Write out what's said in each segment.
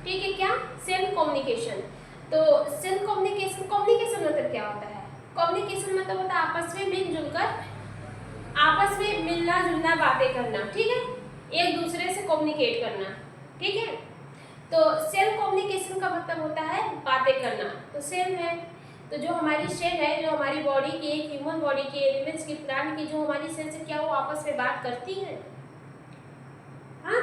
ठीक है, क्या सेल कम्युनिकेशन। तो सेल कम्युनिकेशन, कम्युनिकेशन मतलब क्या होता है? कम्युनिकेशन मतलब होता है आपस में मिलजुल कर, आपस में मिलना जुलना, बातें करना, ठीक है, एक दूसरे से कम्युनिकेट करना, ठीक है। तो सेल कम्युनिकेशन का मतलब होता है बातें करना। तो सेल है, तो जो हमारी सेल है, जो हमारी बॉडी की, एक ह्यूमन बॉडी की, एलिमेंट्स की, प्लांट की, जो हमारी सेल्स है, क्या वो आपस में बात करती है? हाँ,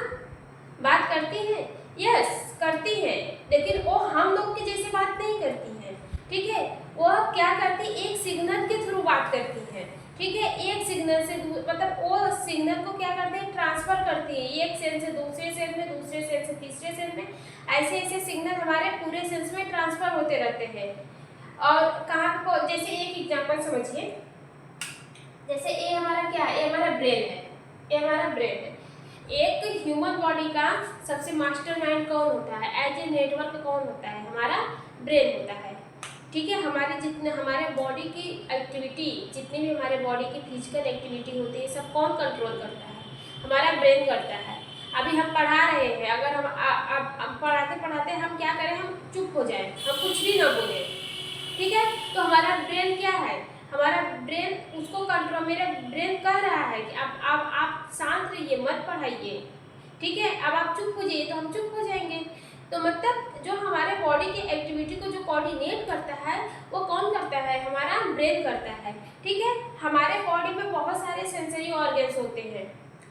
बात करती है, यस करती है, लेकिन वो हम लोग की जैसे बात नहीं करती है, ठीक है। वो क्या करती है, एक सिग्नल के थ्रू बात करती है, ठीक है। एक सिग्नल से मतलब वो सिग्नल को क्या करते हैं, ट्रांसफर करती है, एक सेल से दूसरे सेल में, दूसरे सेल से तीसरे सेल में, ऐसे ऐसे सिग्नल हमारे पूरे सेल्स में ट्रांसफर होते रहते हैं। और कहाँ को, जैसे एक एग्जांपल समझिए, जैसे ये हमारा क्या है, ये हमारा ब्रेन है, ये हमारा ब्रेन है। एक ह्यूमन बॉडी का सबसे मास्टरमाइंड कौन होता है, एज ए नेटवर्क कौन होता है, हमारा ब्रेन होता है, ठीक है। हमारे जितने हमारे बॉडी की एक्टिविटी, जितनी भी हमारे बॉडी की फिजिकल एक्टिविटी होती है, सब कौन कंट्रोल करता है, हमारा ब्रेन करता है। अभी हम पढ़ा रहे हैं, अगर हम पढ़ाते पढ़ाते हम क्या करें, हम चुप हो जाए, हम कुछ भी ना बोले, ठीक है, तो हमारा ब्रेन क्या है, हमारा ब्रेन उसको कंट्रोल, मेरा ब्रेन कह रहा है कि अब आप शांत रहिए, मत पढ़ाइए, ठीक है, अब आप चुप हो जाइए, तो हम चुप हो जाएंगे। तो मतलब जो हमारे बॉडी की एक्टिविटी को जो कोऑर्डिनेट करता है, वो कौन करता है, हमारा ब्रेन करता है, ठीक है। हमारे बॉडी में बहुत सारे सेंसरी ऑर्गन्स होते हैं,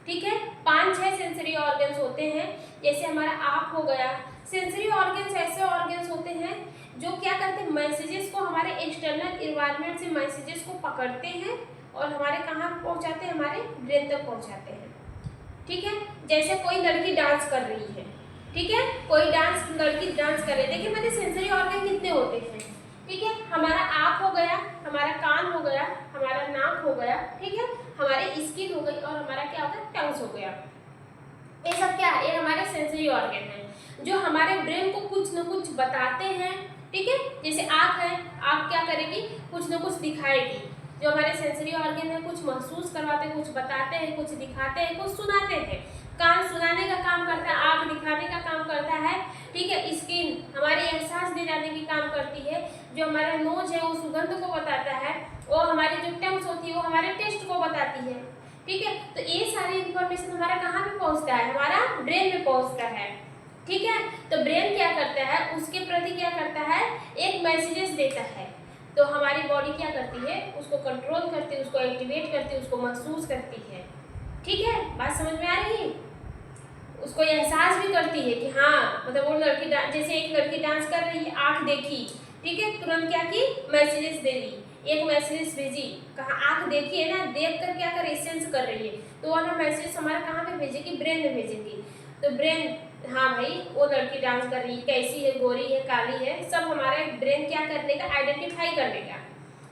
ठीक है, 5-6 सेंसरी ऑर्गन्स होते हैं। जैसे हमारा आँख हो गया, सेंसरी ऑर्गन्स ऐसे ऑर्गन्स होते हैं जो क्या करते हैं, मैसेजेस को, हमारे एक्सटर्नल इन्वायरमेंट से मैसेजेस को पकड़ते हैं और हमारे कहाँ पहुँचाते हैं, हमारे ब्रेन तक पहुँचाते हैं, ठीक है। जैसे कोई लड़की डांस कर रही है, ठीक है, कोई लड़की डांस कर रही है, देखिए मेरे सेंसरी ऑर्गन कितने होते हैं, ठीक है। हमारा आँख हो गया, हमारा कान हो गया, हमारा नाक हो गया, ठीक है, हमारी स्किन हो गई, और हमारा क्या होगा, टंग्स हो गया। ये सब क्या है, ये हमारे सेंसरी ऑर्गन है जो हमारे ब्रेन को कुछ न कुछ बताते हैं, ठीक है। जैसे आँख है, आँख क्या करेगी, कुछ न कुछ दिखाएगी, जो हमारे सेंसरी ऑर्गन है कुछ महसूस करवाते हैं, कुछ बताते हैं, कुछ दिखाते हैं, कुछ सुनाते हैं। कान सुनाने का काम करता है, आँख दिखाने का काम करता है, ठीक है। स्किन हमारे एहसास दिलाने की काम करती है, जो हमारा नोज है वो सुगंध को बताता है, और हमारी जो टंग्स होती है वो हमारे टेस्ट को बताती है, ठीक है। तो ये सारी इंफॉर्मेशन हमारा कहाँ पे पहुँचता है, हमारा ब्रेन में पहुँचता है, ठीक है। तो ब्रेन क्या करता है, उसके प्रति क्या करता है, एक मैसेजेस देता है। तो हमारी बॉडी क्या करती है, उसको कंट्रोल करती है, उसको एक्टिवेट करती है, उसको महसूस करती है, ठीक है। बात समझ में आ रही है? उसको एहसास भी करती है कि हाँ, मतलब वो लड़की, जैसे एक लड़की डांस कर रही है, आँख देखी, ठीक है, तुरंत क्या की, मैसेजेस दे दी, एक मैसेज भेजी, कहा आँख देखी है ना, देख कर क्या कर रही, सेंस कर रही है, तो वाला मैसेज हमारा कहाँ पे भेजेगी, ब्रेन में भेजेगी। तो ब्रेन, हाँ भाई वो लड़की डांस कर रही है, कैसी है, गोरी है, काली है, सब हमारे ब्रेन क्या करने का, आइडेंटिफाई करने का,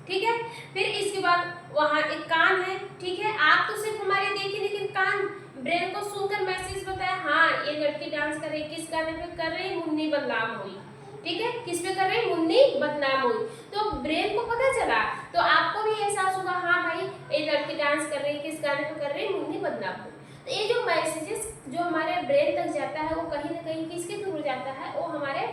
ठीक है। फिर इसके बाद वहाँ एक कान है, ठीक है, आप तो सिर्फ हमारे देखी, लेकिन कान ब्रेन को सुनकर मैसेज बताया, हाँ ये लड़की डांस कर रही है, किस गाने पे कर रही है, मुन्नी बदनाम हुई, ठीक है, किस पे कर रही है, मुन्नी बदनाम हुई। तो ब्रेन को पता चला, तो आपको भी एहसास होगा, हाँ भाई ये लड़की डांस कर रही है, किस गाने पे कर रही है, मुन्नी बदनाम हुई। तो ये जो मैसेजेस जो हमारे ब्रेन तक जाता है, वो कहीं ना कहीं किसके थ्रू जाता है, वो हमारे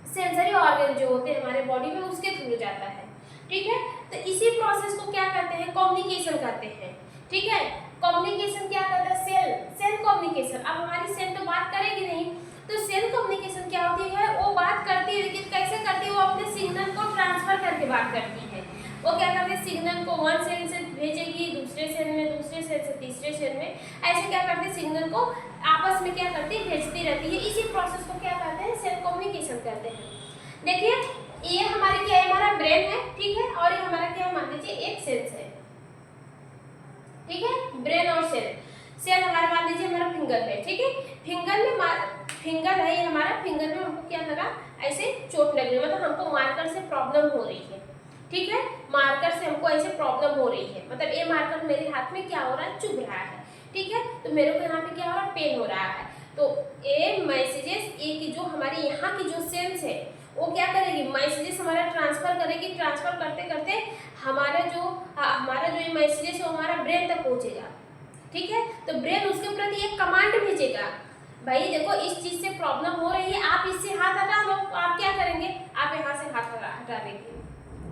सेंसरी ऑर्गन जो होते हैं हमारे बॉडी में, उसके थ्रू जाता है, ठीक है। तो इसी प्रोसेस को क्या कहते हैं, कम्युनिकेशन कहते हैं, ठीक है। कम्युनिकेशन क्या कहता है, सेल कम्युनिकेशन। अब हमारी सेल तो बात करेगी नहीं, तो सेल कम्युनिकेशन क्या होती है, वो बात करती है, लेकिन कैसे करती है, वो अपने सिग्नल को ट्रांसफर करके बात करती है। वो क्या करते हैं, सिग्नल को वन सेल से भेजेगी दूसरे सेल में, दूसरे सेल से तीसरे सेल में, ऐसे क्या करते हैं, सिग्नल को आपस में क्या करती है, भेजती रहती है। इसी प्रोसेस को क्या कहते हैं, सेल कम्युनिकेशन कहते हैं। देखिए ये हमारे क्या है, हमारा ब्रेन है, ठीक है, और ये हमारा क्या है, मान लीजिए एक सेल्स है, ठीक है, ब्रेन और सेल हमारा मान लीजिए हमारा फिंगर है, ठीक है, फिंगर है ये हमारा, फिंगर में हमको क्या लगा, ऐसे चोट लग रही है, मतलब हमको मार्कर से प्रॉब्लम हो रही है, ठीक है, मार्कर से हमको ऐसे प्रॉब्लम हो रही है, मतलब ये मार्कर मेरे हाथ में क्या हो रहा है, चुभ रहा है, ठीक है, तो मेरे को यहाँ पे क्या हो रहा है, पेन हो रहा है। तो ये मैसेजेस, एक जो हमारी यहाँ की जो सेल्स है वो क्या करेगी, मैसेजेस हमारा ट्रांसफर करेगी, ट्रांसफर करते करते हमारा जो ये मैसेजेस है वो हमारा ब्रेन तक पहुँचेगा, ठीक है। तो ब्रेन उसके प्रति एक कमांड भेजेगा, भाई देखो इस चीज से प्रॉब्लम हो रही है, आप इससे हाथ हटा लो, तो आप क्या करेंगे, आप यहाँ से हाथ हटा देंगे।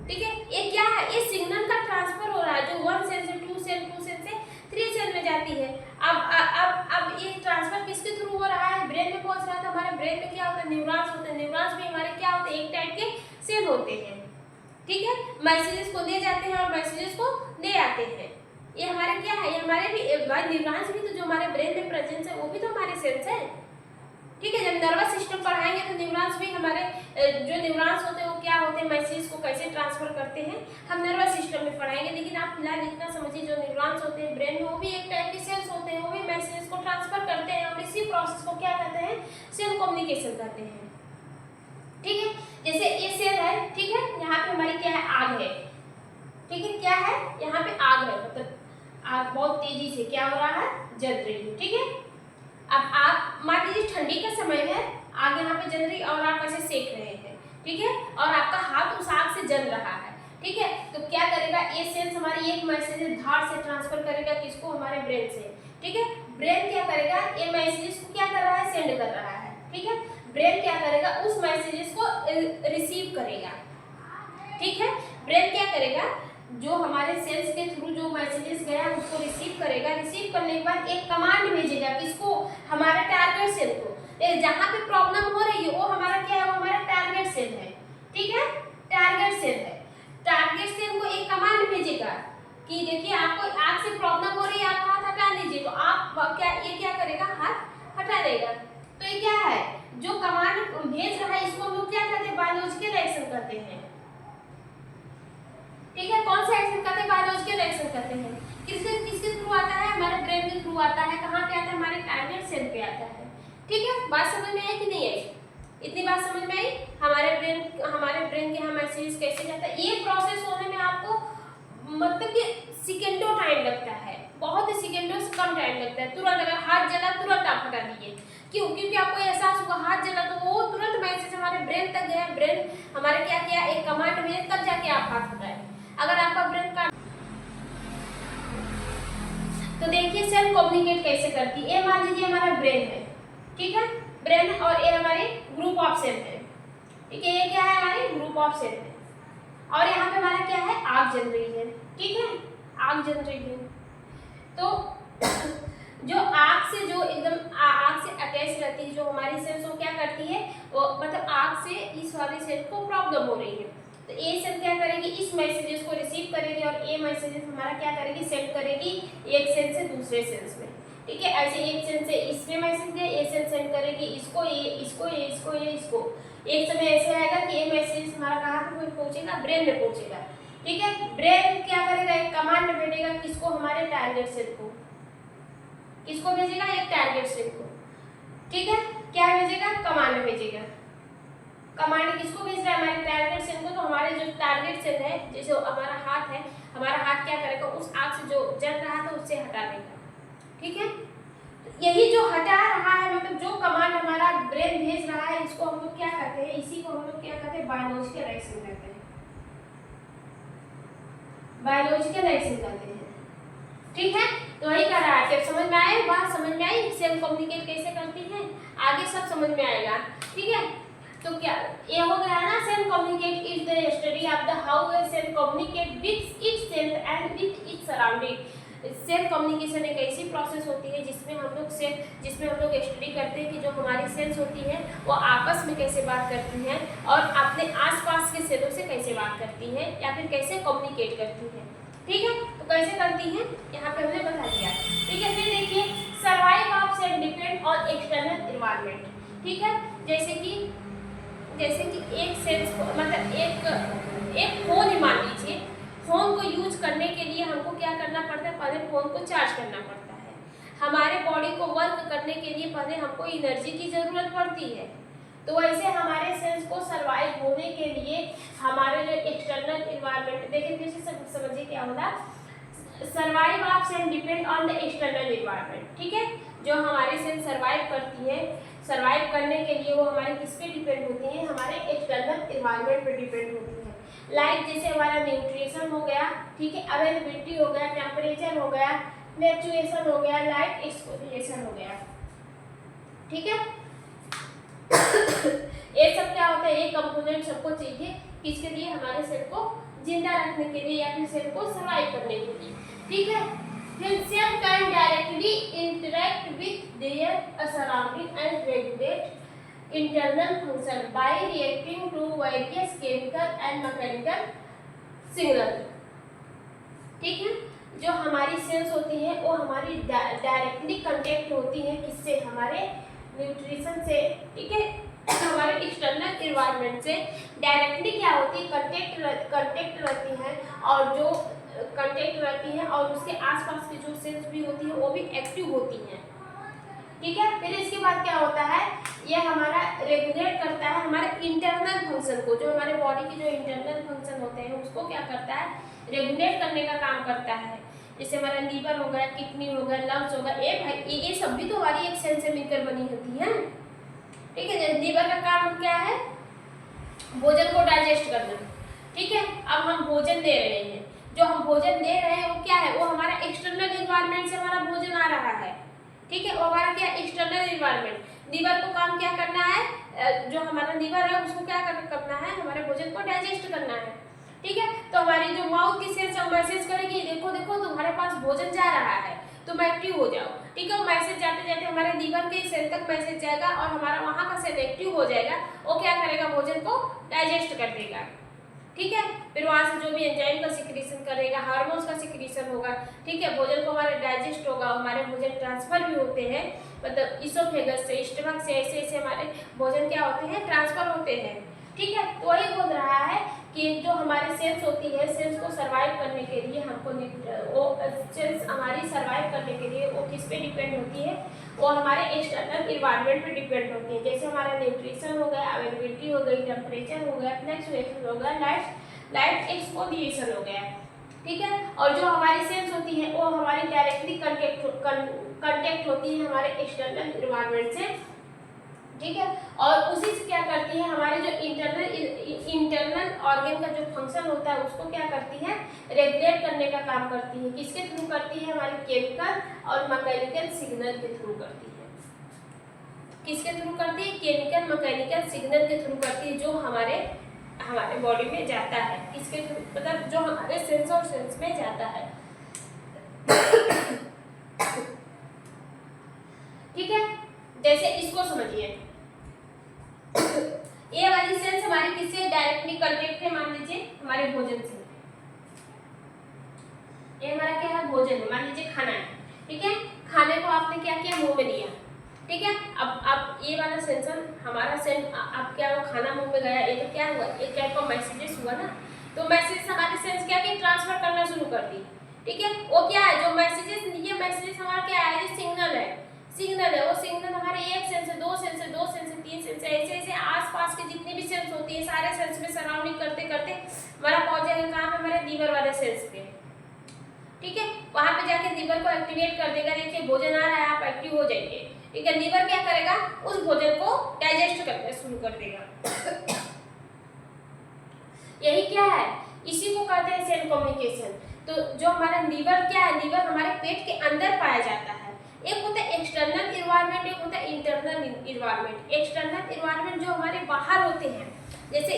ठीक है, ये क्या है, ये सिग्नल का ट्रांसफर हो रहा है, जो 1 सेल से 2 सेल, 2 सेल से 3 सेल में जाती है। अब ये ट्रांसफर किसके थ्रू हो रहा है, ब्रेन में पहुंच रहा है। तो हमारे ब्रेन में क्या होता है, न्यूरॉन्स होते हैं। न्यूरॉन्स में हमारे क्या होते हैं, एक टाइप के सेल होते हैं। ठीक है, मैसेजेस को ले जाते हैं और मैसेजेस को ले आते हैं। ये हमारे क्या है, ये हमारे भी न्यूरॉन्स भी तो जो हमारे ब्रेन में प्रेजेंस है वो भी तो हमारे सेल्स हैं। ठीक है, जब नर्वस सिस्टम पढ़ाएंगे तो न्यूरॉन्स भी हमारे जो न्यूरॉन्स होते हैं वो क्या होते हैं, मैसेज को कैसे ट्रांसफर करते हैं, हम नर्वस सिस्टम में पढ़ाएंगे। लेकिन आप फिलहाल इतना समझिए, जो न्यूरॉन्स होते हैं ब्रेन में वो भी एक टाइप के सेल्स होते हैं, वो भी मैसेज को ट्रांसफर करते हैं और इसी प्रोसेस को क्या कहते हैं, सेल कम्युनिकेशन कहते हैं। ठीक है, जैसे ये सेल है, ठीक है, यहाँ पे हमारी क्या है, आग है। ठीक है, क्या है, यहाँ पे आग है, मतलब आग बहुत तेजी से क्या हो रहा है, जल रही है। ठीक है, अब आप मान लीजिए ठंडी का समय है, आग यहाँ पे जल रही और आप ऐसे सेक रहे हैं। ठीक है, और आपका हाथ उस आग से जल रहा है। ठीक है, तो क्या करेगा, ये सेल्स हमारी एक मैसेज धार से ट्रांसफर करेगा किसको, हमारे ब्रेन से। ठीक है, ब्रेन क्या करेगा, ये मैसेजेस को क्या कर रहा है, सेंड कर रहा है। ठीक है, ब्रेन क्या करेगा, उस मैसेजेस को रिसीव करेगा। ठीक है, ब्रेन क्या करेगा, जो हमारे सेल्स के थ्रू जो मैसेजेस गया उसको रिसीव करेगा। रिसीव करने के बाद एक कमांड भेजेगा किसको, हमारे टारगेट सेल को। जहाँ पे प्रॉब्लम हो रही है वो हमारा क्या है, वो हमारा टारगेट सेल है। ठीक है, टारगेट सेल है। टारगेट सेल को एक कमांड भेजेगा कि देखिए आपको आग से प्रॉब्लम हो रही है, आप हाथ हटा लीजिए। तो आप क्या, ये क्या करेगा, हाथ हटा देगा। तो ये क्या है, जो कमांड भेज रहा है इसको हम लोग क्या कहते हैं, बायोलॉजिकल एक्शन कहते हैं। ठीक है, कौन सा एक्शन करते हैं, बायोलॉजिकल एक्शन करते हैं। किसके थ्रू आता है, हमारे ब्रेन के थ्रू आता है। कहाँ पे आता है, हमारे टारगेट सेल पे आता है। ठीक है, बात समझ में आई कि नहीं आई, इतनी बात समझ में आई। हमारे ब्रेन के यहाँ मैसेज कैसे जाता है, ये प्रोसेस होने में आपको मतलब कि सेकेंडों टाइम लगता है, बहुत ही सेकेंडों से कम टाइम लगता है। तुरंत अगर हाथ जला तुरंत आप हटा दीजिए। क्यों, क्योंकि आपको एहसास हुआ हाथ जला तो वो तुरंत मैसेज हमारे ब्रेन तक गया, ब्रेन हमारे क्या किया, एक कमांड भेजे, तब जाके आप हाथ हटाए। अगर आपका ब्रेन का, तो देखिए सेल कम्युनिकेट कैसे करती है। ये मान लीजिए हमारा ब्रेन है, ठीक है, ब्रेन, और ये हमारे ग्रुप ऑफ सेल है। ठीक है, ये क्या है, हमारे ग्रुप ऑफ सेल है। और यहाँ पे हमारा क्या है, आग जल रही है। ठीक है, आग जल रही है। तो जो आग से जो एकदम आग से अटैच रहती है जो हमारी सेल्स, वो क्या करती है, वो मतलब आग से इस वाली सेल को प्रॉब्लम हो रही है। तो ये सेल क्या करेगी, इस मैसेजेस को रिसीव करेगी और ये मैसेजेस हमारा क्या करेगी, सेंड करेगी एक सेल से दूसरे सेल्स में। ठीक है, ऐसे एक सेल से इसमें मैसेज गया, ये सेल सेंड करेगी इसको, ये इसको, ये इसको, ये इसको। एक समय ऐसे आएगा कि ये मैसेज हमारा कहाँ पे पहुंचेगा, ब्रेन में पहुंचेगा। ठीक है, ब्रेन क्या करेगा, एक कमांड भेजेगा किसको, हमारे टारगेट सेल को। किसको भेजेगा, एक टारगेट सेल को। ठीक है, क्या भेजेगा, कमांड भेजेगा। कमांड किसको भेज रहा है, हमारे टारगेट सेल को। तो हमारे जो टारगेट सेल है, जैसे हमारा हाथ है, हमारा हाथ क्या करेगा, उस आग से जो जल रहा था उससे हटा देगा। ठीक है, तो यही जो हटा रहा है, मतलब जो कमांड हमारा ब्रेन भेज रहा है, इसको हम लोग क्या कहते हैं, इसी को हम लोग क्या कहते हैं, बायोलॉजिकल एक्शन कहते हैं। बायोलॉजिकल एक्शन कहते हैं। ठीक है, तो वही कर रहा है। समझ में आया, बात समझ में आई, सेल कम्युनिकेट कैसे करती है, आगे सब समझ में आएगा। ठीक है, तो क्या ये हो गया ना, cell communicate is the study of the how a cell communicate with itself and with its surrounding. Cell communication एक ऐसी प्रोसेस होती है जिसमें हम लोग स्टडी करते हैं कि जो हमारी सेल्स होती है वो आपस में कैसे बात करती हैं और अपने आसपास के सेलों से कैसे बात करती हैं या फिर कैसे कम्युनिकेट करती हैं। ठीक है, तो कैसे करती हैं यहाँ पे हमने बता दिया। ठीक है, फिर देखिए survive of cell depend on external environment. ठीक है, जैसे कि एक सेल्स को मतलब एक फोन ही मान लीजिए, फोन को यूज करने के लिए हमको क्या करना पड़ता है, पहले फोन को चार्ज करना पड़ता है। हमारे बॉडी को वर्क करने के लिए पहले हमको एनर्जी की जरूरत पड़ती है। तो वैसे हमारे सेल्स को सर्वाइव होने के लिए हमारे जो एक्सटर्नल एनवायरनमेंट, देखिए फिर से समझिए क्या होगा, survive of cell depend on the external environment. ठीक है, जो हमारे सेल सर्वाइव करती है, सर्वाइव करने के लिए वो हमारे किस पे डिपेंड होती है, हमारे एक्सटर्नल एनवायरनमेंट पे डिपेंड होती है। लाइक जैसे हमारा न्यूट्रिशन हो गया, ठीक है, अवेलेबिलिटी हो गया, टेम्परेचर हो गया, फ्लक्चुएशन हो गया, लाइट एक्सपोजिशन हो गया। ठीक है। ये सब क्या होता है, ये कंपोनेंट सबको चाहिए किसके लिए, हमारे सेल को जिंदा रखने के लिए या फिर सेल को सर्वाइव करने के लिए, ठीक है। फिर cell can directly interact with their surrounding and regulate internal function by reacting to various chemical and mechanical signal, ठीक है। जो हमारी सेल्स होती हैं वो हमारी डायरेक्टली कांटेक्ट होती हैं किससे, हमारे न्यूट्रिशन से, ठीक है, हमारे एक्सटर्नल एनवायरनमेंट से डायरेक्टली क्या होती है, कांटेक्ट रहती हैं, और जो कांटेक्ट रहती हैं और उसके आसपास की जो सेल्स भी होती हैं वो भी एक्टिव होती हैं, ठीक है। फिर इसके बाद क्या होता है, ये हमारा रेगुलेट करता है हमारे इंटरनल फंक्शन को, जो हमारे बॉडी के जो इंटरनल फंक्शन होते हैं उसको क्या करता है, रेगुलेट करने का काम करता है। जैसे हमारा लीवर हो गया, किडनी हो गया, लंग्स हो गया, ये सब भी तो हमारी एक सेल से मिलकर बनी होती है, ठीक है। लीवर का काम क्या है, भोजन को डाइजेस्ट करना, ठीक है। अब हम भोजन दे रहे हैं, जो हम भोजन दे रहे हैं वो क्या है, वो हमारा एक्सटर्नल एनवायरनमेंट से हमारा भोजन आ रहा है, ठीक है। वो हमारा क्या, एक्सटर्नल एनवायरनमेंट। लीवर को काम क्या करना है, जो हमारा लीवर है उसको क्या करना है, हमारे भोजन को डाइजेस्ट करना है, ठीक है। तो हमारी जो माउथ की सेल्स मैसेज करेगी, देखो देखो तुम्हारे पास भोजन जा रहा है, तुम एक्टिव हो जाओ, ठीक है। मैसेज जाते जाते हमारे लीवर के सेल तक मैसेज जाएगा और हमारा वहाँ का सेल एक्टिव हो जाएगा, वो क्या करेगा, भोजन को डाइजेस्ट कर देगा, ठीक है। फिर वहाँ से जो भी एंजाइम का सिक्रीशन करेगा, हार्मोन्स का सिक्रीशन होगा, ठीक है। भोजन को हमारे डाइजेस्ट होगा, हमारे भोजन ट्रांसफर भी होते हैं, मतलब इसोफेगस से, स्टमक से, ऐसे ऐसे हमारे भोजन क्या होते हैं, ट्रांसफर होते हैं, ठीक है। तो वही बोल रहा है कि जो हमारे सेल्स होती है, सेल्स को सर्वाइव करने के लिए हमको वो सेल्स हमारी सर्वाइव करने के लिए वो किस पे डिपेंड होती है, वो हमारे एक्सटर्नल एनवायरनमेंट पे डिपेंड होती है। जैसे हमारा न्यूट्रिशन हो गया, अवेलेबिलिटी हो गई, टेम्परेचर हो गया, फ्लक्चुएशन हो गया, लाइट एक्सपोजिशन हो गया, ठीक है। और जो हमारी सेल्स होती है वो हमारी डायरेक्टली कंटेक्ट होती है हमारे एक्सटर्नल एनवायरनमेंट से, ठीक है। और उसी से क्या करती है, हमारे जो इंटरनल ऑर्गन का जो फंक्शन होता है उसको क्या करती है, रेगुलेट करने का काम करती है। किसके थ्रू करती है, हमारे केमिकल और मैकेनिकल सिग्नल के थ्रू करती है। किसके थ्रू करती है, केमिकल मैकेनिकल सिग्नल के थ्रू करती है, जो हमारे बॉडी में जाता है, किसके थ्रू, मतलब जो हमारे सेल्स और सेल्स में जाता है, ठीक है। जैसे इसको समझिए, ये वाली सेल्स हमारी किससे डायरेक्टली कांटेक्ट है, मान लीजिए हमारे भोजन से, ये हमारा क्या है, भोजन है, मान लीजिए खाना है, ठीक है। खाने को आपने क्या किया, मुंह में लिया, ठीक है। अब ये वाला सेंसर हमारा अब क्या वो खाना मुंह में गया, ये तो क्या हुआ, एक टाइप का मैसेजेस हुआ ना, तो मैसेज हमारे सेंस क्या कि ट्रांसफर करना शुरू कर दी, ठीक है। वो क्या है, जो मैसेजेस, ये मैसेजेस हमारा क्या है, सिग्नल है, वो सिग्नल हमारे एक सेल से दो सेल से, दो सेल से तीन सेल से, ऐसे ऐसे आसपास के जितने भी सेल्स होती है सारे सेल्स में सराउंडिंग करते करते हमारा पहुंच जाएगा कहाँ पे, हमारे लीवर वाले सेल्स पे, ठीक है। वहां पे जाके लीवर को एक्टिवेट कर देगा, देखिए भोजन आ रहा है, आप एक्टिव हो जाएंगे, ठीक है। लीवर क्या करेगा, उस भोजन को डाइजेस्ट करना शुरू कर देगा। यही क्या है, इसी को कहते हैं सेल कम्युनिकेशन। तो जो हमारा लीवर क्या है, लीवर हमारे पेट के अंदर पाया जाता है। एक होता है एक्सटर्नल एनवायरनमेंट, एक होता है इंटरनल एनवायरनमेंट। एक्सटर्नल एनवायरनमेंट जो हमारे बाहर होते हैं, जैसे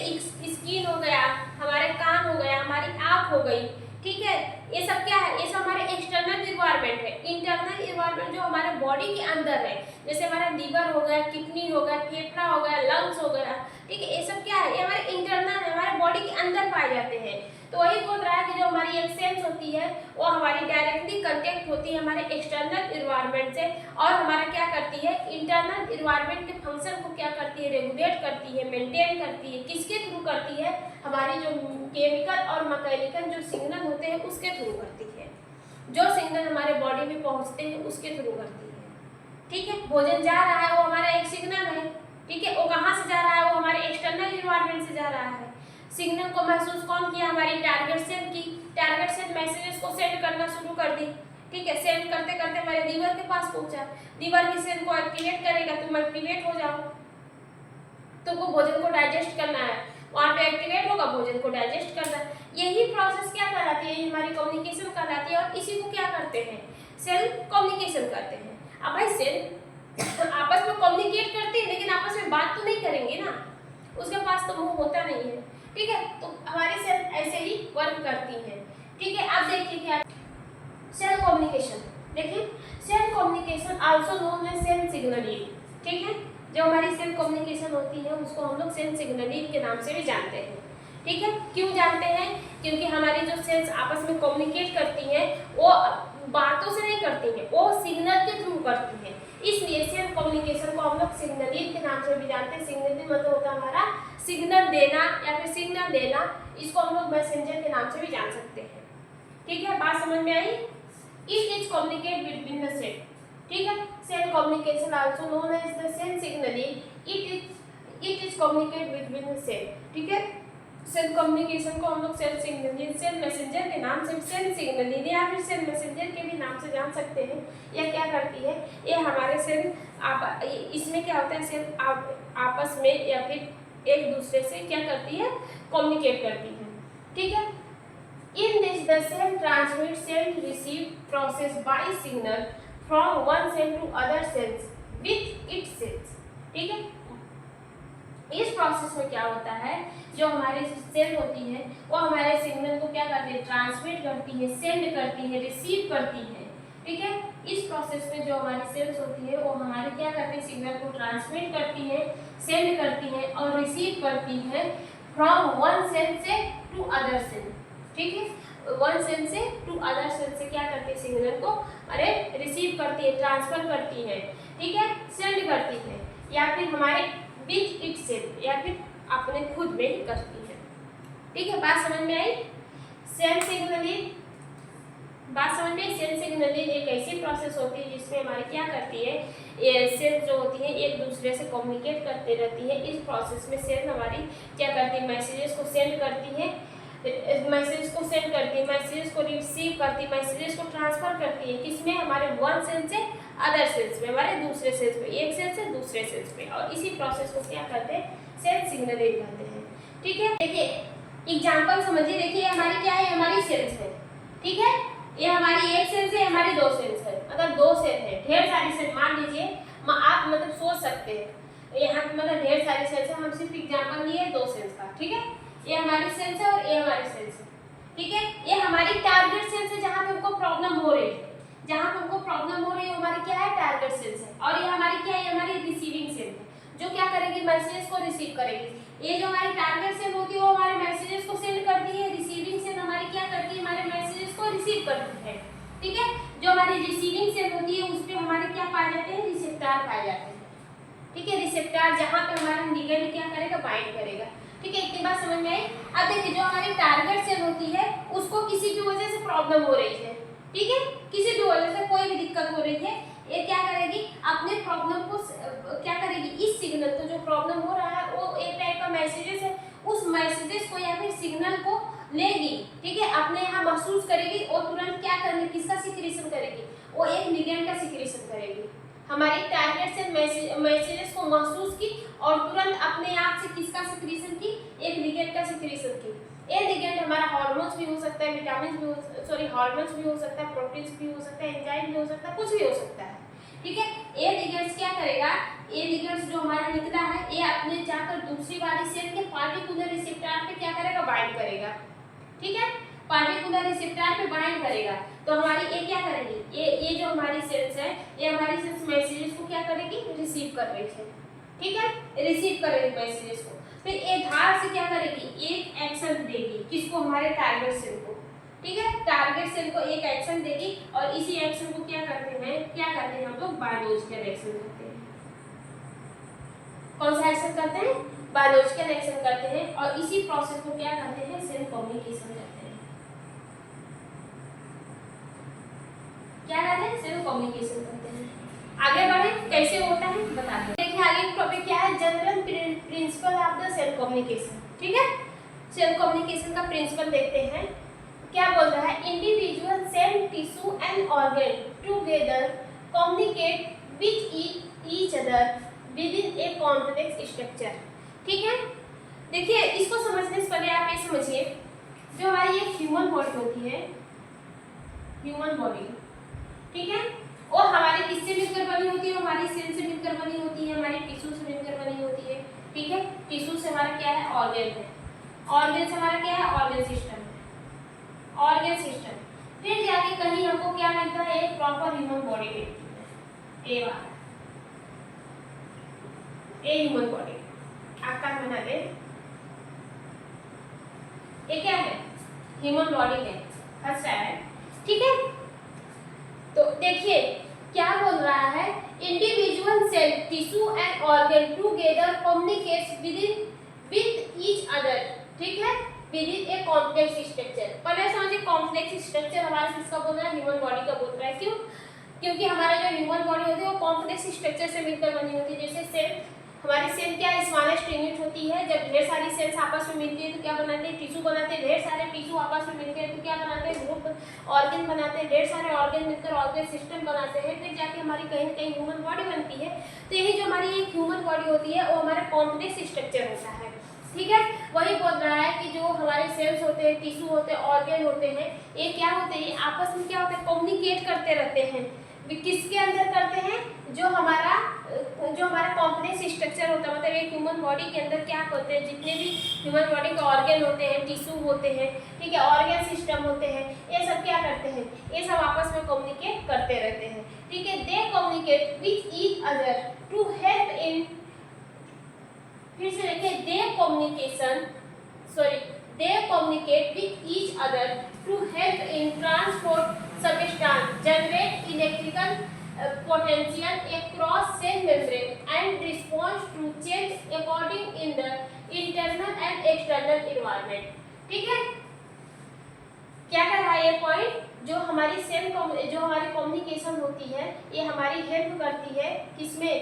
स्किन हो गया, हमारे कान हो गया, हमारी आँख हो गई, ठीक है। ये सब क्या है, ये सब हमारे एक्सटर्नल एनवायरनमेंट है। इंटरनल एनवायरनमेंट जो हमारे बॉडी के अंदर है, जैसे हमारा लीवर हो गया, किडनी हो गया, फेफड़ा हो गया, लंग्स हो गया, ठीक है। ये सब क्या है, ये हमारे इंटरनल है, हमारे बॉडी के अंदर पाए जाते हैं। तो वही बोल रहा है कि जो हमारी एक सेल्स होती है वो हमारी डायरेक्टली कांटेक्ट होती है हमारे एक्सटर्नल एनवायरनमेंट से, और हमारा क्या करती है, इंटरनल एनवायरनमेंट के फंक्शन को क्या करती है, रेगुलेट करती है, मेंटेन करती है। किसके थ्रू करती है, हमारी जो केमिकल और मैकेनिकल जो सिग्नल होते हैं उसके थ्रू करती है। जो सिग्नल हमारे बॉडी में पहुंचते हैं उसके थ्रू करती है, ठीक है। भोजन जा रहा है वो हमारा एक सिग्नल है, ठीक है। वो कहाँ से जा रहा है, वो हमारे एक्सटर्नल एनवायरनमेंट से जा रहा है। सिग्नल को महसूस कौन किया, हमारी टारगेट सेल की। टारगेट सेल मैसेजेस को सेंड करना शुरू कर दी, ठीक है। सेंड करते करते हमारे लीवर के पास पहुंचा, लीवर की सेल को एक्टिवेट करेगा, तुम एक्टिवेट हो जाओ, तुमको भोजन को डाइजेस्ट करना है, वहाँ पे एक्टिवेट होगा, भोजन को डाइजेस्ट करना है। यही प्रोसेस क्या कहलाती है, हमारी कम्युनिकेशन कहलाती है। और इसी को क्या करते हैं, सेल कम्युनिकेशन कहते हैं। अब भाई सेल आपस में कम्युनिकेट करते हैं लेकिन आपस में बात तो नहीं करेंगे ना, उसके पास तो मुंह होता नहीं है, ठीक है। तो हमारी सेल ऐसे ही वर्क करती हैं, ठीक है। अब देखिए क्या सेल कम्युनिकेशन, देखिए cell communication also known as cell signaling, ठीक है। जो हमारी सेल कम्युनिकेशन होती है उसको हम लोग सेल सिग्नलिंग के नाम से भी जानते हैं, ठीक है। क्यों जानते हैं? क्योंकि हमारी जो सेल्स आपस में कम्युनिकेट करती हैं वो बातों से नहीं करती हैं, वो सिग्नल के थ्रू करती हैं, इसलिए सेल कम्युनिकेशन को हम लोग सिग्नलिंग के नाम से भी जानते हैं। सिग्नलिंग मतलब होता है हमारा सिग्नल देना या फिर सिग्नल देना, इसको हम लोग मैसेंजर के नाम से भी जान सकते हैं, ठीक है। बात समझ में आई? It is communicate between the cell, ठीक है। Cell communication also known as the cell signalling, it is communicate between the cell, ठीक है। सेल कम्युनिकेशन को हम लोग सेल सिग्नलिंग, सेल मैसेंजर के नाम से, सेल सिग्नलिंग या फिर सेल मैसेंजर के भी नाम से जान सकते हैं। यह क्या करती है? ये हमारे सेल इसमें क्या होता है, सेल आपस में या फिर एक दूसरे से क्या करती है, कम्युनिकेट करती है, ठीक है। In this the cell transmit cell receive process by signal from one cell to other cells with its cells, ठीक है। इस प्रोसेस में क्या होता है, जो हमारे सेल होती है वो हमारे सिग्नल को क्या करती है, ट्रांसमिट करती है, सेंड करती है, रिसीव करती है, ठीक है। इस प्रोसेस में जो हमारी सेल्स होती है वो हमारे क्या करती है, सिग्नल को ट्रांसमिट करती है, सेंड करती है और रिसीव करती है फ्रॉम वन सेल से टू अदर सेल, ठीक है। वन सेल से टू अदर सेल से क्या करती है, सिग्नल को अरे रिसीव करती है, ट्रांसफर करती है, ठीक है, सेंड करती है, या फिर हमारे विथ इट सेल या फिर अपने खुद में ही करती है, ठीक है। बात समझ में आई? सेल सिग्नलिंग, बात समझ में? सेल सिग्नलिंग एक ऐसी प्रोसेस होती है जिसमें हमारी क्या करती है, ये सेल जो होती है एक दूसरे से कम्युनिकेट करते रहती है। इस प्रोसेस में सेल हमारी क्या करती है, मैसेजेस को सेंड करती है, मैसेज को सेंड करती है, मैसेज को रिसीव करती है, मैसेजेस को ट्रांसफर करती है, किसमें, हमारे वन सेल से अदर सेल्स में, हमारे दूसरे सेल्स में, एक सेल से दूसरे सेल्स में, और इसी प्रोसेस को क्या करते हैं, सेल सिग्नलिंग कहते हैं, ठीक है। देखिए एग्जांपल समझिए, देखिए हमारी क्या है, हमारी सेल्स है, ठीक है। ये हमारी एक सेल्स है, हमारी दो सेल्स है, अगर दो सेल है, ढेर सारी सेल, मान लीजिए आप मतलब सोच सकते हैं यहाँ मतलब ढेर सारी सेल्स है, हम सिर्फ एग्जांपल लिए दो सेल्स का, ठीक है। ये हमारी सेल्स है और ये हमारी सेल्स है, ठीक है। ये हमारी टारगेट सेल्स है जहां पे हमको प्रॉब्लम हो रही है, जहां पे हमको प्रॉब्लम हो रही है हमारी क्या है, टारगेट सेल्स है। और ये हमारी क्या है, हमारी रिसीविंग सेल है, जो क्या करेगी, मैसेजेस को रिसीव करेगी। ये जो हमारी टारगेट सेल होती है वो हमारे मैसेजेस को सेंड करती है, रिसीविंग सेल हमारी क्या करती है, हमारे मैसेजेस को रिसीव करती है, ठीक है। जो हमारी रिसीविंग सेल होती है उस पे हमारे क्या पाए जाते हैं, रिसेप्टर पाए जाते हैं, ठीक है। रिसेप्टर जहां पे हमारा लिगेंड क्या करेगा, बाइंड करेगा, ठीक है। इतनी बात समझ में आई? अब देखिए जो हमारी टारगेट सेल होती है उसको किसी भी वजह से प्रॉब्लम हो रही है, ठीक है, किसी भी वजह से कोई भी दिक्कत हो रही है, ये क्या करेगी, अपने प्रॉब्लम को क्या करेगी, इस सिग्नल को जो प्रॉब्लम हो रहा है वो एक टाइप का मैसेजेस है, उस मैसेजेस को या फिर सिग्नल को लेगी, ठीक है, अपने यहाँ महसूस करेगी और तुरंत क्या करेगी, किसका सिक्रीशन करेगी, वो एक लिगेंड का सिक्रीशन करेगी। हमारी टारगेट से मैसेजेस को महसूस की और तुरंत अपने आप से किसका सिक्रीशन की, एक लिगेंड का सिक्रीशन की। ये लिगेंड हमारा हार्मोन्स भी हो सकता है, विटामिन भी हो हार्मोन्स भी हो सकता है, प्रोटीन्स भी हो सकता है, एंजाइम भी हो सकता है, कुछ भी हो सकता है, ठीक है। ये लिगेंड्स क्या करेगा, ये लिगेंड्स जो हमारा निकला है ये अपने जाकर दूसरी वाली सेल के पार्टिकुलर रिसेप्टर पे क्या करेगा, बाइंड करेगा, ठीक है, पार्टिकुलर रिसेप्टर पे बाइंड करेगा। तो हमारी ये क्या करेगी, ये जो हमारी सेल्स है ये हमारी सेल्स मैसेजेस को क्या करेगी, रिसीव कर रही है, ठीक है, रिसीव करेगी मैसेजेस को। फिर एक धार से क्या करेगी, एक एक्शन देगी, किसको, हमारे टारगेट सेल को, ठीक है, टारगेट सेल को एक एक्शन देगी और इसी एक्शन को क्या करते हैं हम लोग, बायोलॉजिकल एक्शन करते हैं। कौन सा एक्शन करते हैं, बायोलॉजिकल एक्शन करते हैं, और इसी प्रोसेस को क्या कहते हैं, सेल कम्युनिकेशन कहते हैं। क्या कहते हैं, सेल कम्युनिकेशन करते हैं। आगे बढ़े, कैसे होता है बताते हैं। देखिए आगे टॉपिक क्या है, general principle of the cell communication, ठीक है। सेल कम्युनिकेशन का प्रिंसिपल देखते हैं, क्या बोल रहा है, individual cell tissue and organ together communicate with each other within a complex structure, ठीक है। देखिए इसको समझने से पहले आप ये समझिए, जो हमारी एक ह्यूमन बॉडी होती है, ह्यूमन बॉडी, ठीक है, वो हमारे किससे मिलकर बनी होती है, हमारी सेल से मिलकर बनी होती है, हमारी टिश्यू से मिलकर बनी होती है। ठीक है, टिश्यू से हमारा क्या है, ऑर्गन है, ऑर्गन से हमारा क्या है, ऑर्गन सिस्टम है, ऑर्गन सिस्टम। फिर जाके कहीं हमको क्या मिलता है, एक प्रॉपर ह्यूमन बॉडी मिलती है, ये वाला ये ह्यूमन बॉडी आकार बना दे, ये क्या है, ह्यूमन बॉडी है, फर्स्ट है। ठीक है, तो देखिए क्या बोल रहा है, individual cell tissue and organ together communicates with each other. ठीक है, विद ए कॉम्प्लेक्स स्ट्रक्चर। पहले समझिए कॉम्प्लेक्स स्ट्रक्चर हमारा किसका बोल रहा है, ह्यूमन बॉडी का बोल रहा है। क्यों, क्योंकि हमारा जो ह्यूमन बॉडी होती है वो कॉम्प्लेक्स स्ट्रक्चर से मिलकर बनी होती है। जैसे सेल, हमारी सेल क्या स्मॉलेस्ट यूनिट होती है, जब ढेर सारी सेल्स आपस में मिलती है तो क्या बनाते हैं, टिश्यू बनाते हैं, ढेर सारे टिश्यू आपस में मिलते हैं तो क्या बनाते हैं, ग्रुप ऑर्गन बनाते हैं, ढेर सारे ऑर्गन मिलकर ऑर्गन सिस्टम बनाते हैं, फिर जाके हमारी कहीं ना कहीं ह्यूमन बॉडी बनती है। तो यही जो हमारी एक ह्यूमन बॉडी होती है वो हमारा कॉम्प्लेक्स स्ट्रक्चर होता है। ठीक है, वही बोल रहा है कि जो हमारे सेल्स होते हैं, टिश्यू होते हैं, ऑर्गन होते हैं, ये क्या होते हैं, आपस में क्या होते हैं, कम्युनिकेट करते रहते हैं। किसके अंदर करते हैं, जो हमारा कॉम्प्लेक्स स्ट्रक्चर होता है, मतलब एक ह्यूमन बॉडी के अंदर क्या होते हैं, जितने भी ह्यूमन बॉडी के ऑर्गन होते हैं, टिश्यू होते हैं, ठीक है, ऑर्गन सिस्टम होते हैं, ये सब क्या करते हैं, ये सब आपस में कम्युनिकेट करते रहते हैं। ठीक है, they communicate with each other to help in, फिर से देखिए, दे communicate with each other to help in transport substance, generate electrical potential across cell membrane and response to change according in the internal and external environment। ठीक है, क्या कर रहा है ये पॉइंट, जो हमारी सेल जो हमारी कम्युनिकेशन होती है ये हमारी हेल्प करती है, किसमें,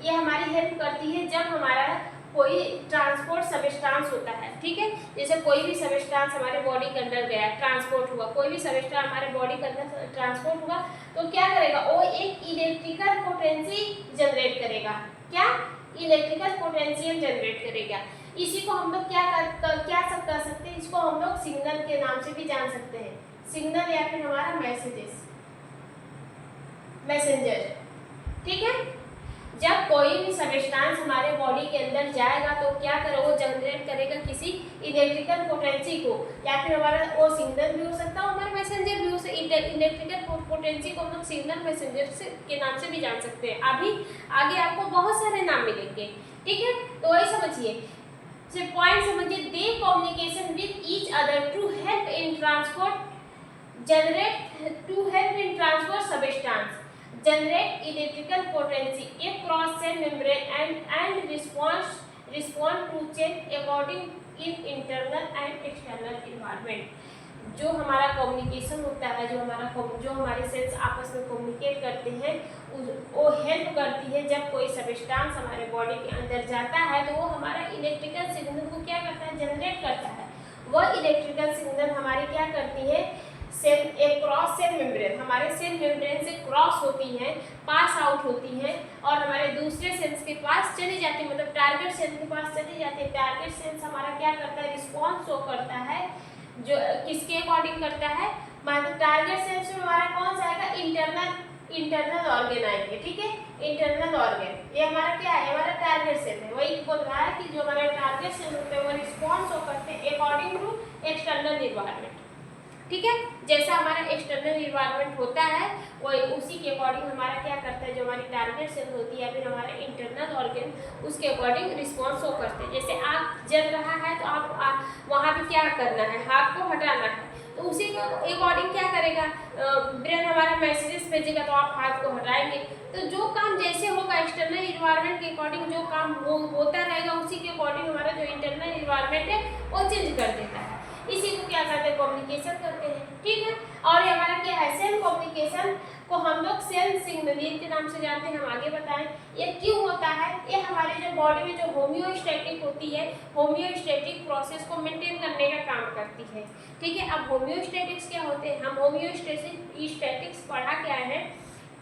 ये हमारी हेल्प करती है जब हमारा कोई ट्रांसपोर्ट सबस्टांस होता है। ठीक है, जैसे कोई भी सबस्टांस हमारे बॉडी के अंदर गया, ट्रांसपोर्ट हुआ, कोई भी सबस्टांस हमारे बॉडी के अंदर ट्रांसपोर्ट हुआ तो क्या करेगा, वो एक इलेक्ट्रिकल पोटेंशियल जनरेट करेगा। क्या, इलेक्ट्रिकल पोटेंशियल जनरेट करेगा। इसी को हम लोग क्या कर सकते हैं, इसको हम लोग सिग्नल के नाम से भी जान सकते हैं, सिग्नल या फिर हमारा मैसेंजर। ठीक है, जब कोई भी सबस्टांस हमारे बॉडी के अंदर जाएगा तो क्या करेगा, वो जनरेट करेगा किसी इलेक्ट्रिकल पोटेंशियल को, या फिर हमारा वो सिग्नल भी हो सकता है, हमारा मैसेंजर भी हो सकता है। इलेक्ट्रिकल पोटेंशियल को हम लोग सिग्नल मैसेंजर के नाम से भी जान सकते हैं। अभी आगे आपको बहुत सारे नाम मिलेंगे। ठीक है, तो वही समझिए, पॉइंट समझिए, they communication with each other to help in transport substance, generate electrical potential across cell membrane and respond to change according in internal and external environment। जो हमारा कम्युनिकेशन होता है, जो हमारे सेल्स आपस में कम्युनिकेट करते हैं, वो हेल्प करती है जब कोई सबस्टांस हमारे बॉडी के अंदर जाता है तो वो हमारा इलेक्ट्रिकल सिग्नल को क्या करता है, जनरेट करता है। वह इलेक्ट्रिकल सिग्नल हमारी क्या करती है, एक क्रॉस सेल मेम्ब्रेन, हमारे सेल मेम्ब्रेन से क्रॉस होती है, पास आउट होती है और हमारे दूसरे सेल्स के पास चली जाती है, मतलब टारगेट सेल के पास चली जाती है। टारगेट सेल्स हमारा क्या करता है, रिस्पॉन्स शो करता है, जो किसके अकॉर्डिंग करता है, मतलब टारगेट सेल्स में हमारा कौन सा आएगा, इंटरनल ऑर्गन आएंगे। ठीक है, इंटरनल ऑर्गन, ये हमारा क्या है, हमारा टारगेट सेल है। वही बोल रहा है कि जो हमारे टारगेट सेल होते हैं वो रिस्पॉन्स शो करते हैं अकॉर्डिंग टू एक्सटर्नल इन्वायरमेंट। ठीक है, जैसा हमारा एक्सटर्नल इन्वायरमेंट होता है वो उसी के अकॉर्डिंग हमारा क्या करता है, जो हमारी टारगेट सेल होती है या फिर हमारा इंटरनल ऑर्गन उसके अकॉर्डिंग रिस्पॉन्स शो करते हैं। जैसे आग जल रहा है तो आप वहाँ पे क्या करना है, हाथ को हटाना है, तो उसी के अकॉर्डिंग क्या करेगा, ब्रेन हमारा मैसेजेस भेजेगा तो आप हाथ को हटाएंगे। तो जो काम जैसे होगा एक्सटर्नल इन्वायरमेंट के अकॉर्डिंग जो काम होता रहेगा, उसी के अकॉर्डिंग हमारा जो इंटरनल इन्वायरमेंट है वो चेंज कर देता है। इसी को क्या करते हैं, कम्युनिकेशन करते हैं। ठीक है, और ये हमारा क्या है, सेल कम्युनिकेशन को हम लोग सेल सिग्नलिंग के नाम से जानते हैं। हम आगे बताएं ये क्यों होता है। ये हमारे जो बॉडी में जो होम्योस्टैटिक होती है, होम्योस्टैटिक प्रोसेस को मेंटेन करने का काम करती है। ठीक है, अब होम्योस्टैटिक्स क्या होते हैं, हम होम्योस्टैटिक्स पढ़ा क्या है।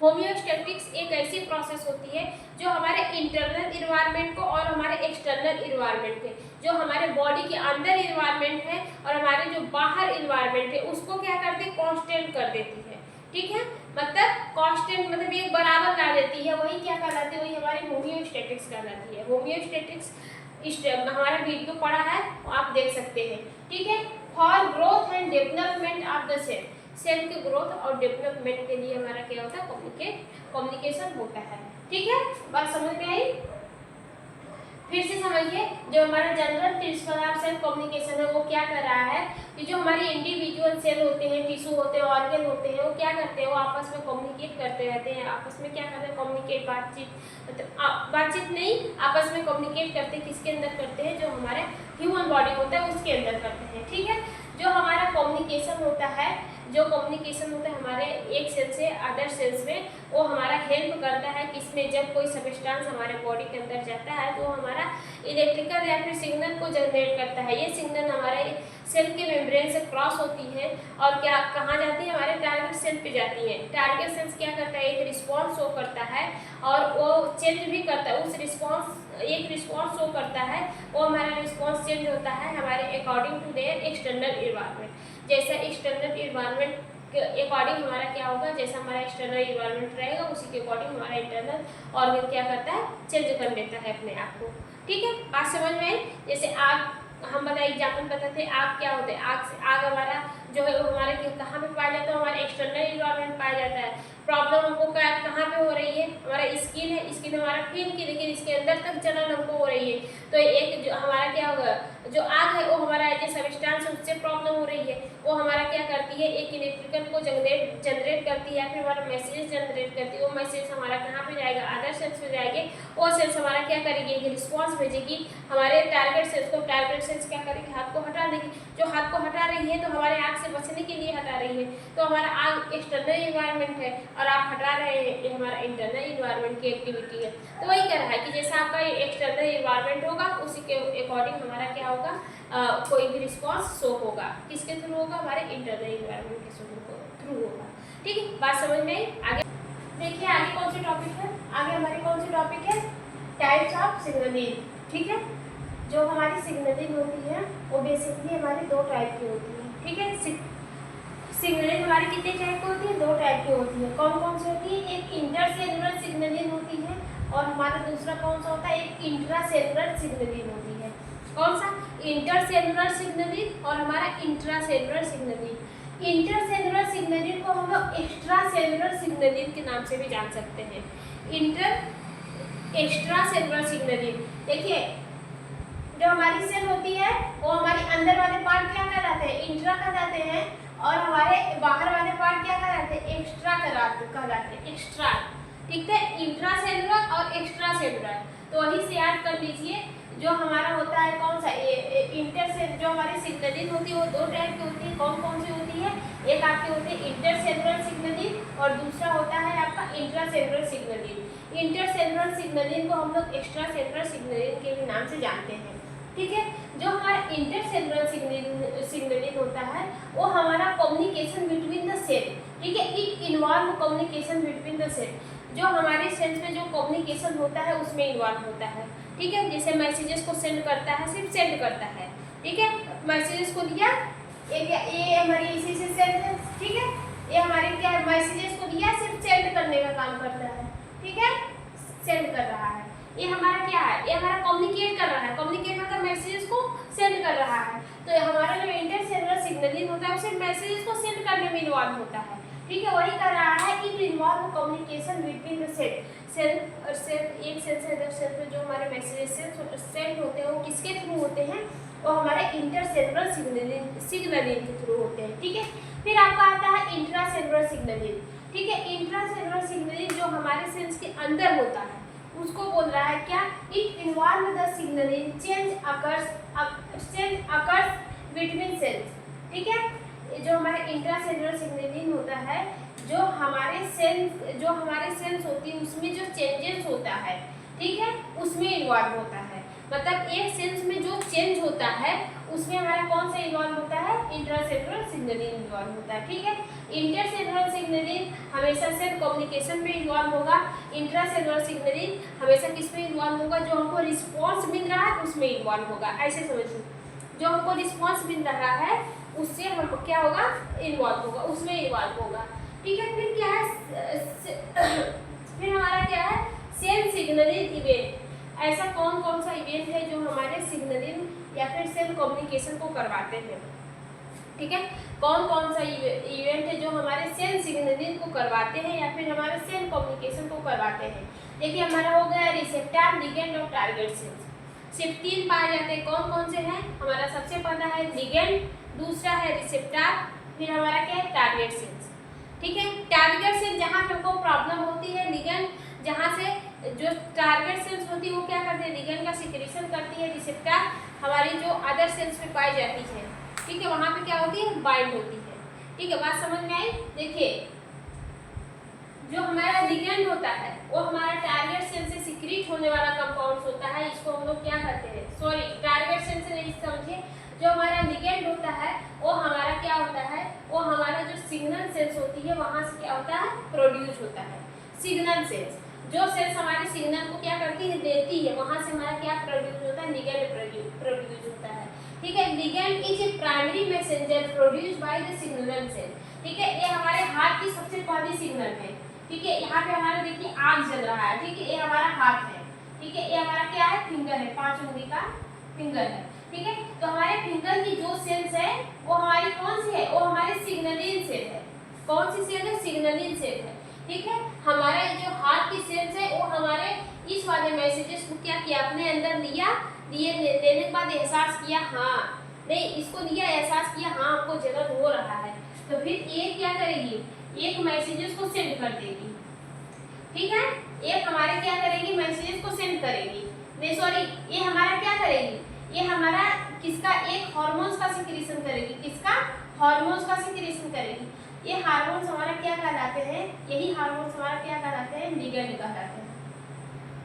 होम्योस्टैटिक्स एक ऐसी प्रोसेस होती है जो हमारे इंटरनल इन्वायरमेंट को और हमारे एक्सटर्नल इन्वायरमेंट के, जो हमारे बॉडी के अंदर इन्वायरमेंट है और हमारे जो बाहर इन्वायरमेंट है उसको क्या करती है, कांस्टेंट कर देती है। ठीक है, मतलब कांस्टेंट मतलब ये बराबर ला देती है, वही क्या कहलाती है, वही हमारी होमियोस्टैटिक्स कहलाती है। होमियोस्टैटिक्स हमारा वीडियो पड़ा है, आप देख सकते हैं, ठीक है। For growth and development of the cell, cell के ग्रोथ और डेवलपमेंट के लिए हमारा क्या होता है, कम्युनिकेशन होता है, ठीक है। बात समझ में आई? फिर से समझिए, जो हमारा general principle of cell communication है वो क्या कर रहा है कि जो हमारे इंडिविजुअल सेल होते हैं, टिश्यू होते हैं, ऑर्गन होते हैं, वो क्या करते हैं, वो आपस में कम्युनिकेट करते रहते हैं। आपस में क्या करते हैं, कम्युनिकेट, बातचीत, मतलब बातचीत नहीं, आपस में कम्युनिकेट करते हैं। किसके अंदर करते हैं, जो हमारे ह्यूमन बॉडी होता है उसके अंदर करते हैं, ठीक है। जो हमारा कम्युनिकेशन होता है, जो कम्युनिकेशन होता है हमारे एक सेल से अदर सेल्स में, वो हमारा हेल्प करता है किसमें, जब कोई सब्सटेंस हमारे बॉडी के अंदर जाता है तो हमारा इलेक्ट्रिकल या फिर सिग्नल को जनरेट करता है। ये सिग्नल हमारे सेल के मेम्ब्रेन से क्रॉस होती है और क्या कहाँ जाती है, हमारे टारगेट सेल पे जाती है। टारगेट सेल्स क्या करता है, एक रिस्पॉन्स शो करता है और वो चेंज भी करता है, उस एक रिस्पॉन्स शो करता है, वो हमारा रिस्पॉन्स चेंज होता है हमारे according to their external environment. जैसा एक्सटर्नल इन्वायरमेंट के अकॉर्डिंग हमारा क्या होगा, जैसा हमारा एक्सटर्नल इन्वायरमेंट रहेगा उसी के अकॉर्डिंग हमारा इंटरनल ऑर्गन क्या करता है, चेंज कर लेता है अपने आप को, ठीक है। बात समझ में आई? जैसे आग, हम बताए एग्जाम्पल बताते हैं, आग क्या होता है, आग हमारा जो है वो हमारे कहाँ पे पाया जाता है, हमारे एक्सटर्नल इन्वायरमेंट पाया जाता है। प्रॉब्लम हमको कहाँ पे हो रही है, हमारा स्किन है, स्किन हमारा फील की, लेकिन इसके अंदर तक जलन हमको हो रही है। तो एक जो हमारा क्या होगा, जो आग है वो हमारा जो सब्सटेंस है उससे प्रॉब्लम हो रही है, वो हमारा क्या करती है, एक इलेक्ट्रिकल को जनरेट करती है, फिर हमारा मैसेज जनरेट करती है। वो मैसेज हमारा कहाँ पे जाएगा, अदर सेल्स में जाएंगे, वो सेल्स हमारा क्या करेगी, एक रिस्पॉन्स भेजेगी हमारे टारगेट सेल्स को। टारगेट सेल्स क्या करेगी, हाथ को हटा देगी। जो हाथ को हटा रही है तो हमारे आग से बचने के लिए हटा रही है, तो हमारा आग एक्सटर्नल इन्वायरमेंट है और आप हटा रहे हैं, ये हमारा इंटरनल इन्वायरमेंट की एक्टिविटी है। तो वही कह रहा है कि जैसा आपका एक्सटर्नल इन्वायरमेंट होगा उसी के अकॉर्डिंग हमारा क्या होगा, कोई भी रिस्पॉन्स शो होगा। किसके थ्रू होगा, हमारे इंटरनल इन्वायरमेंट के थ्रू होगा, ठीक है। बात समझ में आई? आगे देखिए, आगे कौन सी टॉपिक है, आगे हमारी कौन सी टॉपिक है, टाइप्स ऑफ सिग्नलिंग, ठीक है। जो हमारी सिग्नलिंग होती है वो बेसिकली हमारी दो टाइप की होती है, ठीक है। सिग्नलिंग हमारी कितने टाइप की होती है, दो टाइप की होती है। कौन कौन सी होती है, एक इंटरसेलुलर सिग्नलिंग होती है और हमारा दूसरा कौन सा होता है, एक इंट्रासेलुलर सिग्नलिंग होती है। कौन सा, इंटरसेलुलर सिग्नलिंग और हमारा इंट्रासेलुलर सिग्नलिंग। इंटरसेलुलर सिग्नलिंग को हम लोग एक्स्ट्रा सेलुलर सिग्नलिंग के नाम से भी जान सकते हैं। एक्स्ट्रा सेलुलर सिग्नलिंग, देखिए जो हमारी सेल होती है वो हमारे अंदर वाले पार्ट क्या कहलाते हैं, इंट्रा कहलाते हैं, और हमारे बाहर वाले पार्ट क्या कहलाते हैं, एक्स्ट्रा कहलाते हैं, एक्स्ट्रा, ठीक है। इंट्रा सेलुलर और एक्स्ट्रा सेलुलर, तो वही से याद कर लीजिए। जो हमारा होता है कौन सा, इंटरसेल, जो हमारी सिग्नलिंग होती है वो दो टाइप की होती है। कौन कौन सी होती है, एक आपकी होती है इंटरसेलुलर सिग्नलिंग और दूसरा होता है आपका इंट्रासेलुलर सिग्नलिंग। इंटरसेलुलर सिग्नलिंग को हम लोग एक्स्ट्रा सेलुलर सिग्नलिंग के भी नाम से जानते हैं, ठीक है। जो हमारा इंटरसेलुलर सिग्नलिंग होता है वो हमारा कम्युनिकेशन बिटवीन द सेल, ठीक है। It involve communication between the cell, जो हमारे सेल्स में जो कम्युनिकेशन होता है उसमें इन्वॉल्व होता है, ठीक है। जैसे मैसेजेस को सेंड करता है, सिर्फ सेंड करता है, ठीक है। मैसेजेस को दिया, ये हमारी इसी से सेंड है, ठीक है। ये हमारे क्या मैसेजेस को दिया, सिर्फ सेंड करने का काम करता है, ठीक है, सेंड कर रहा है। ये हमारा क्या है, ये हमारा कम्युनिकेट कर रहा है, कम्युनिकेट मतलब मैसेजेस को सेंड कर रहा है। तो हमारा जो इंटरसेलुलर सिग्नलिंग होता है वो सिर्फ मैसेजेस को सेंड करने में इन्वॉल्व होता है, ठीक है। वही कर रहा है, it involve communication between the cell, एक सेल से अदर सेल में जो हमारे मैसेजेस सेंड होते हैं वो किसके थ्रू होते हैं, वो हमारे इंटरसेलुलर सिग्नलिंग के थ्रू होते हैं, ठीक है। फिर आपका आता है इंट्रासेलुलर सिग्नलिंग, ठीक है। इंट्रासेलुलर सिग्नलिंग जो हमारे सेल्स के अंदर होता है उसको बोल रहा है क्या, it involve the signaling change occurs between cells, ठीक है। जो हमारा इंट्रासेलुलर सिग्नलिंग होता है, जो हमारे सेल्स होती है उसमें जो चेंजेस होता है, ठीक है, उसमें इन्वॉल्व होता है। मतलब एक सेल्स में जो चेंज होता है उसमें हमारा कौन सा इन्वॉल्व होता है, इंट्रासेलुलर सिग्नलिंग इन्वॉल्व होता है, ठीक है। इंटरसेलुलर सिग्नलिंग हमेशा सेल कम्युनिकेशन में इन्वॉल्व होगा, इंट्रासेलुलर सिग्नलिंग हमेशा किस में इन्वॉल्व होगा, जो हमको रिस्पॉन्स मिल रहा है उसमें इन्वॉल्व होगा। ऐसे समझिए, जो हमको रिस्पॉन्स मिल रहा है उससे हमको क्या होगा, इन्वॉल्व होगा, उसमें इन्वॉल्व होगा, ठीक है। फिर क्या है, फिर हमारा क्या है, सेल सिग्नलिंग इवेंट। ऐसा कौन कौन सा इवेंट है जो हमारे सिग्नलिंग या फिर सेल कम्युनिकेशन को करवाते हैं, ठीक है। कौन कौन सा इवेंट है जो हमारे सेल सिग्नलिंग को करवाते हैं या फिर हमारे सेल कम्युनिकेशन को करवाते हैं। देखिए हमारा हो गया रिसेप्टर, लिगेंड और टारगेट सेल्स। सिर्फ 3 पाए जाते हैं। कौन कौन से हैं, हमारा सबसे पहला है लिगेंड, दूसरा है रिसेप्टर, फिर हमारा क्या है, टारगेट सेल्स, ठीक है। टारगेट सेल जहाँ पे हमको प्रॉब्लम होती है, लिगेंड जहाँ से जो टारगेट सेल्स होती है वो क्या करते हैं, लिगेंड का सिक्रेशन करती है। रिसेप्टर हमारी जो अदर सेल्स में पाई जाती है, ठीक है, वहाँ पे क्या होती है, बाइंड होती है, ठीक है। बात समझ में आई। देखिए जो हमारा लिगेंड होता है वो हमारा टारगेट सेल से सिक्रीट होने वाला कंपाउंड होता है, इसको हम लोग क्या कहते हैं, सॉरी टारगेट सेल से नहीं समझिए, जो हमारा लिगेंड होता है वो हमारा क्या होता है, वो हमारा जो सिग्नल सेल्स होती है वहाँ से क्या होता है, प्रोड्यूस होता है। सिग्नल सेल्स, जो सेल्स हमारे सिग्नल को क्या करती है, देती है, वहाँ से हमारा क्या प्रोड्यूस होता है, लिगेंड प्रोड्यूस होता है, ठीक है। Ligand is a primary messenger produced by the signal cell, ठीक है। ये हमारे हाथ की सबसे पहली सिग्नल है, ठीक है। यहाँ पे हमारा देखिए आग जल रहा है, ठीक है, ये हमारा हाथ है, ठीक है। ये हमारा क्या है, फिंगर है, 5 उंगली का फिंगर है, ठीक है। तो हमारे फिंगर की जो सेल्स है वो हमारी कौन सी है, वो हमारी सिग्नलिंग सेल है। कौन सी सेल है, सिग्नलिंग सेल है, ठीक है। हमारे जो हाथ की सेल्स है वो हमारे इस वाले मैसेजेस को क्या किया, अपने अंदर लिया, लेने के बाद एहसास किया, हाँ नहीं इसको लिया, एहसास किया हाँ हमको जलन हो रहा है, तो फिर ये क्या करेगी, एक मैसेजेस को सेंड कर देगी, ठीक है। एक हमारे क्या करेगी, मैसेजेस को सेंड करेगी, नहीं सॉरी ये हमारा क्या करेगी, ये हमारा किसका, एक हार्मोन्स का सिक्रेशन करेगी, किसका, हार्मोन्स का सिक्रेशन करेगी। ये हार्मोन्स हमारा क्या कहलाते हैं, यही हार्मोन्स हमारा क्या कहलाते हैं, लिगेंड कहलाते हैं।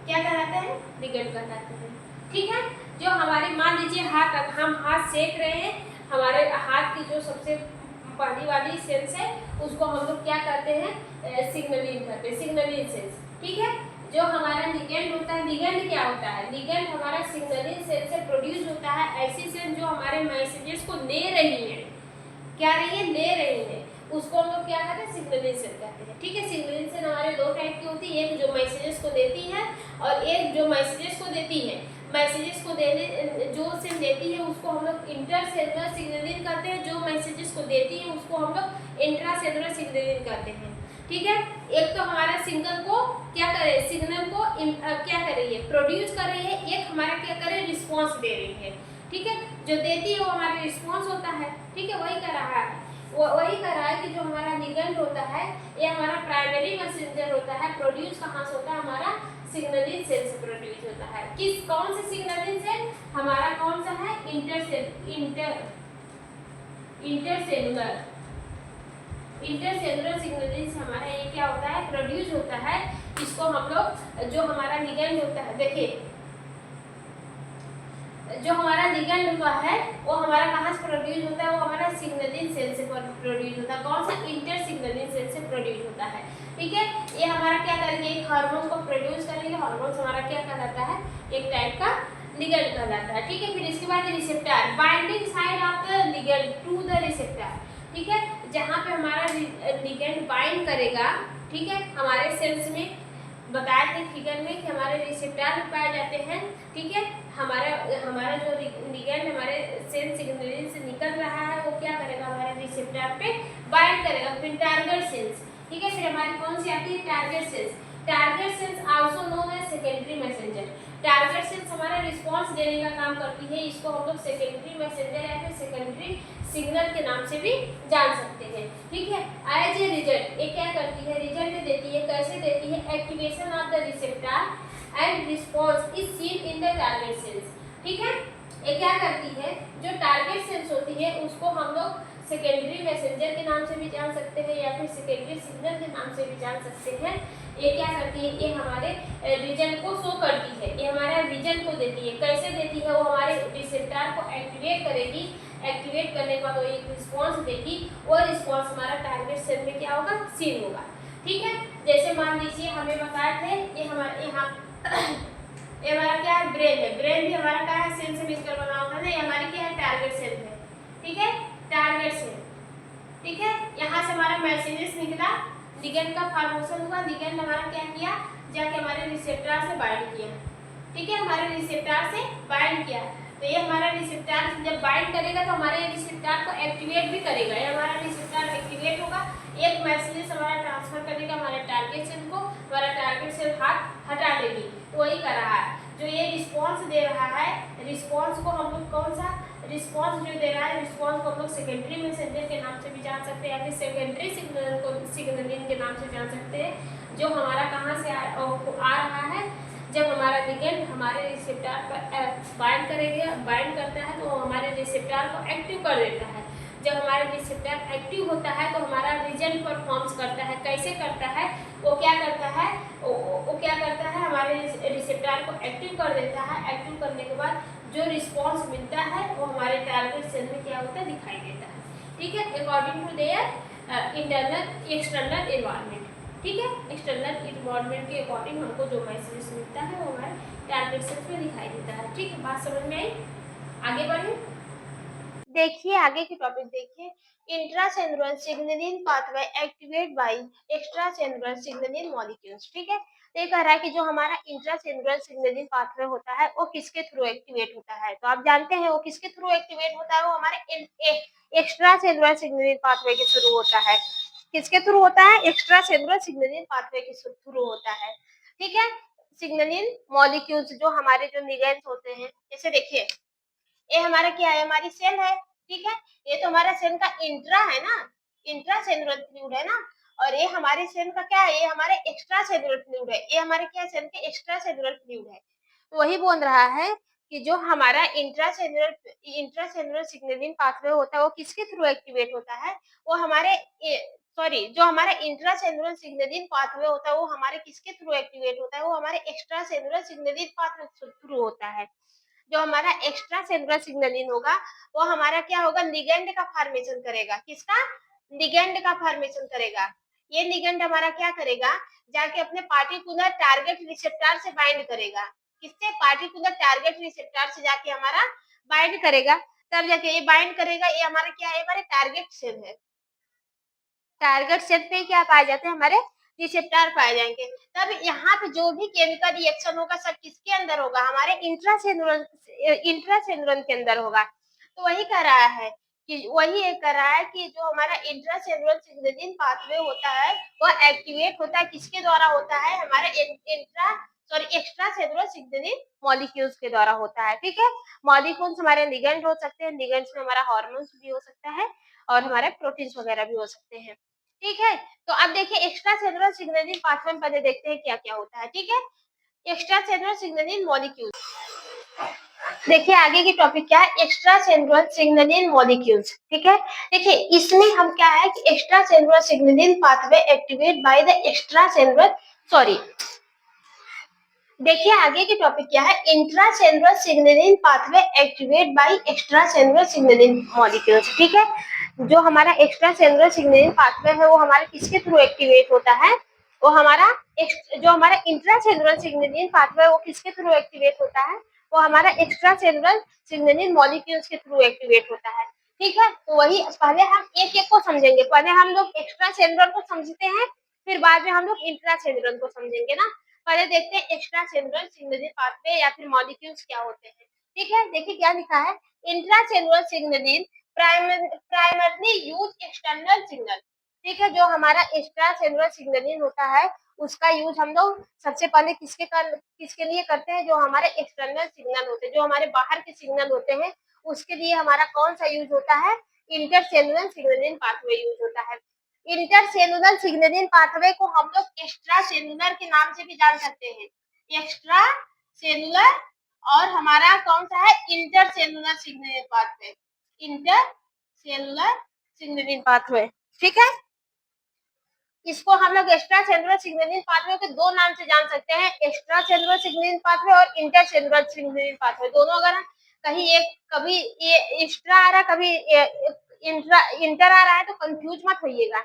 क्या कहलाते हैं, लिगेंड कहलाते हैं, ठीक है। जो हमारे मान लीजिए हम हाथ सेक रहे हैं, हमारे हाथ की जो सबसे पहली वाली सेल्स है उसको हम लोग क्या करते हैं, सिग्नलिंग करते हैं, सिग्नलिंग सेल्स, ठीक है। जो हमारा लिगेंड होता है, लिगेंड क्या होता है, लिगेंड हमारा सिग्नलिंग सेल से प्रोड्यूस होता है। ऐसी सेल जो हमारे मैसेजेस को ले रही है, क्या रही है, ले रही है, उसको हम लोग क्या कहते हैं, सिग्नलिंग सेल कहते हैं, ठीक है। सिग्नलिंग सेल हमारे 2 टाइप की होती है, एक जो मैसेजेस को देती है और एक जो मैसेजेस को देती है। मैसेजेस को देने जो सेल देती है उसको हम लोग इंटरसेलुलर सिग्नलिंग करते हैं, जो मैसेजेस को देती है उसको हम लोग इंट्रासेलुलर सिग्नलिंग करते हैं, ठीक है। एक तो हमारा सिग्नल को क्या करे, सिग्नल को क्या कर रही है, प्रोड्यूस कर रही है, एक हमारा क्या करे, रिस्पॉन्स दे रही है, ठीक है। जो देती है वो हमारा रिस्पॉन्स होता है, ठीक है। वही कर रहा है, वही कर रहा है कि जो हमारा लिगेंड होता है ये हमारा प्राइमरी मैसेंजर होता है, प्रोड्यूस कहाँ से होता है, हमारा सिग्नलिंग सेल से प्रोड्यूस होता है। किस कौन से सिग्नलिंग सेल, हमारा कौन सा है, इंटरसेलुलर सिग्नलिंग से हमारा ये क्या होता है, प्रोड्यूस होता है। इसको हम लोग जो हमारा लिगेंड होता है, देखिए जो हमारा लिगेंड होता है वो हमारा कहाँ से प्रोड्यूस होता है, वो हमारा सिग्नलिंग सेल से प्रोड्यूस होता है। कौन सा, इंटर सिग्नलिंग सेल से प्रोड्यूस होता है, ठीक है। ये हमारा क्या करेंगे, एक हार्मोन को प्रोड्यूस करेंगे, हार्मोन हमारा क्या कहलाता है, एक टाइप का लिगेंड कहलाता है, ठीक है। फिर इसके बाद receptor, binding side of the ligand to the receptor, ठीक है। जहाँ पे हमारा लिगेंड बाइंड करेगा, ठीक है, हमारे सेल्स में बताए थे फिगर में कि हमारे रिसेप्टर पाए जाते हैं, ठीक है। हमारा जो लिगेंड हमारे सेल सिग्नलिंग से निकल रहा है वो क्या करेगा, हमारे रिसेप्टर पे बाइंड करेगा। फिर टारगेट सेल्स, ठीक है। फिर हमारी कौन सी आती है, target cells. Target cells also known as secondary messenger. Target cells हमारा रिस्पांस देने का काम करती है, इसको हम लोग सेकेंडरी मैसेंजर या फिर सेकेंडरी सिग्नल के नाम से भी जान सकते हैं, ठीक है। एज ए रिजल्ट ये क्या करती है, रिजल्ट देती है, कैसे देती है, activation of the receptor and response is seen in the target cells, ठीक है। ये क्या करती है, जो टारगेट सेल्स होती है उसको हम लोग सेकेंडरी मैसेंजर के नाम से भी जान सकते हैं या फिर सेकेंडरी सिग्नल के नाम से भी जान सकते हैं। ये क्या करती है, ये हमारे रिजल्ट को शो करती है, ये हमारा रिजल्ट को देती है। कैसे देती है, वो हमारे रिसेप्टर को एक्टिवेट करेगी, एक्टिवेट करने के बाद वो एक रिस्पॉन्स देगी, और रिस्पॉन्स हमारा टारगेट सेल में क्या होगा, सीन होगा, ठीक है। जैसे मान लीजिए हमें बताए थे ये हमारे यहाँ ये हमारा क्या है, ब्रेन है, ब्रेन भी हमारा क्या है, सेल से मिलकर बना होता है ना, ये हमारी क्या है, टारगेट सेल है, ठीक है, टारगेट सेल। ठीक है, यहाँ से हमारा मैसेजेस निकला, लिगेंड का फॉर्मेशन हुआ, लिगेंड हमारा क्या किया, जाके हमारे रिसेप्टर से बाइंड किया। ठीक है, हमारे रिसेप्टर से बाइंड किया, तो ये हमारा रिसेप्टर जब बाइंड करेगा तो हमारे रिसेप्टर को एक्टिवेट भी करेगा। ये हमारा रिसेप्टर एक्टिवेट होगा, एक मैसेज हमारा ट्रांसफर करेगा हमारे टारगेट सेल को, हमारा टारगेट सेल हटा देगी। तो वही कर रहा है, जो ये रिस्पॉन्स दे रहा है, रिस्पॉन्स को हम लोग कौन सा रिस्पॉन्स जो दे रहा है, रिस्पॉन्स को हम लोग सेकेंडरी मैसेंजर के नाम से भी जान सकते हैं, या फिर सेकेंडरी सिग्नलिंग के नाम से जान सकते हैं, जो हमारा कहाँ से आ रहा है, जब हमारा लिगेंड हमारे रिसेप्टर पर बाइंड करता है तो हमारे रिसेप्टर को एक्टिव कर देता है। जब हमारा रिसेप्टर एक्टिव होता है तो हमारा रीजन परफॉर्म्स करता है। कैसे करता है, वो क्या करता है, वो क्या करता है, हमारे रिसेप्टर को एक्टिव कर देता है। एक्टिव करने के बाद जो रिस्पॉन्स मिलता है वो हमारे टारगेट सेल में क्या होता है, दिखाई देता है। ठीक है, according to their internal external environment. ठीक है, एक्सटर्नल इन्वायरमेंट के अकॉर्डिंग हमको जो मैसेजेस मिलता है वो हमारे टारगेट सेल में दिखाई देता है। ठीक है, बात समझ में आई, आगे बढ़े। देखिए आगे की टॉपिक देखिए, intracellular signaling pathway activate by extracellular signaling molecules. ठीक है, ये कह रहा है कि जो हमारा इंट्रासेलुलर सिग्नलिंग पाथवे होता है वो किसके थ्रू एक्टिवेट होता है, तो आप जानते हैं वो किसके थ्रू एक्टिवेट होता है, वो हमारे एक्स्ट्रासेलुलर सिग्नलिंग पाथवे के थ्रू होता है। किसके थ्रू होता है, एक्स्ट्रासेलुलर सिग्नलिंग पाथवे के थ्रू होता है। ठीक है, सिग्नलिंग मॉलिक्यूल्स जो हमारे जो लिगेंड्स होते हैं, जैसे देखिए ये हमारा क्या है, हमारी सेल है। ठीक है, ये तो हमारा सेल का इंट्रा है ना, इंट्रा सेलुलर फ्लूइड है ना, और ये हमारे सेल का क्या है, ये हमारे एक्स्ट्रा सेलुलर फ्लूइड है। ये हमारे क्या सेल के एक्स्ट्रा सेलुलर फ्लूइड है। तो वही बोल रहा है कि जो हमारा इंट्रासेलुलर सिग्नलिंग पाथवे होता है वो किसके थ्रू एक्टिवेट होता है, वो हमारे सॉरी जो हमारा इंट्रासेलुलर सिग्नलिंग पाथवे होता है वो हमारे किसके थ्रू एक्टिवेट होता है, वो हमारे extra cellular signaling pathway through होता है। जो हमारा एक्स्ट्रा सेलुलर सिग्नलिंग होगा वो हमारा क्या होगा, लिगेंड का फॉर्मेशन करेगा। किसका, लिगेंड का फॉर्मेशन करेगा। ये लिगेंड हमारा क्या करेगा, जाके अपने पार्टिकुलर टारगेट रिसेप्टर से बाइंड करेगा। किससे, पार्टिकुलर टारगेट रिसेप्टर से जाके हमारा बाइंड करेगा, तब जाके ये बाइंड करेगा। ये हमारा क्या है, हमारे टारगेट सेल है। टारगेट सेल पे क्या पाए जाते हैं, हमारे रिसेप्टर पाए जाएंगे। तब यहाँ पे जो भी केमिकल रिएक्शन होगा सब किसके अंदर होगा, हमारे इंट्रासेलुलर के अंदर होगा। तो वही कह रहा है कि वही एक कह रहा है कि जो हमारा इंट्रासेलुलर सिग्नलिंग पाथवे होता है वो एक्टिवेट होता है, किसके द्वारा होता है, हमारे एक्स्ट्रा सेलुलर सिग्नलिंग मॉलिक्यूल्स के द्वारा होता है। ठीक है, मॉलिक्यूल्स हमारे लिगेंड हो सकते हैं, लिगेंड्स में हमारा हार्मोन्स भी हो सकता है और हमारे प्रोटीन्स वगैरह भी हो सकते हैं। ठीक है, तो अब देखिए एक्स्ट्रा सेलुलर सिग्नलिंग पाथवे पहले देखते हैं क्या क्या होता है। ठीक है, एक्स्ट्रा सेलुलर सिग्नलिंग मॉलिक्यूल्स, देखिए आगे की टॉपिक क्या है, एक्स्ट्रा सेलुलर सिग्नलिंग मॉलिक्यूल्स। ठीक है, देखिए इसमें हम क्या है कि extra cellular signaling pathway activate by the extracellular sorry देखिए आगे की टॉपिक क्या है, intracellular signaling pathway activate by extracellular signaling molecules. ठीक है, जो हमारा एक्स्ट्रासेलुलर सिग्नलिंग पाथवे है वो हमारे किसके थ्रू एक्टिवेट होता है, वो हमारा जो हमारा इंट्रासेलुलर सिग्नलिंग पाथवे वो किसके थ्रू एक्टिवेट होता है, वो हमारा एक्स्ट्रासेलुलर सिग्नलिंग मॉलिक्यूल्स के थ्रू एक्टिवेट होता है। ठीक है, तो वही पहले हम एक एक को समझेंगे, पहले हम लोग एक्स्ट्रासेलुलर को समझते हैं, फिर बाद में हम लोग इंट्रासेलुलर को समझेंगे ना। पहले देखते हैं एक्स्ट्रा सेलुलर सिग्नलिंग पाथवे या फिर मॉलिक्यूल्स क्या होते हैं। ठीक है, देखिए क्या लिखा है, intra cellular signalling primarily use external signal. ठीक है, जो हमारा एक्स्ट्रा सेलुलर सिग्नलिंग होता है उसका यूज हम लोग सबसे पहले किसके लिए करते हैं, जो हमारे एक्सटर्नल सिग्नल होते हैं, जो हमारे बाहर के सिग्नल होते हैं उसके लिए हमारा कौन सा यूज होता है, इंटरसेलुलर सिग्नलिंग पाथवे यूज होता है। इंटरसेलुलर सिग्नलिंग पाथवे को हम लोग एक्स्ट्रा सेलुलर के नाम से भी जान सकते हैं, एक्स्ट्रा सेलुलर, और हमारा कौन सा है, intercellular signalling pathway, intercellular signalling pathway. ठीक है, इसको हम लोग एक्स्ट्रा सेलुलर सिग्नलिंग पाथवे के दो नाम से जान सकते हैं, एक्स्ट्रा सेलुलर सिग्नलिंग पाथवे और इंटरसेलुलर सिग्नलिंग पाथवे। दोनों अगर कहीं एक कभी ये एक्स्ट्रा आ रहा कभी इंटर आ रहा है तो कंफ्यूज मत होइएगा।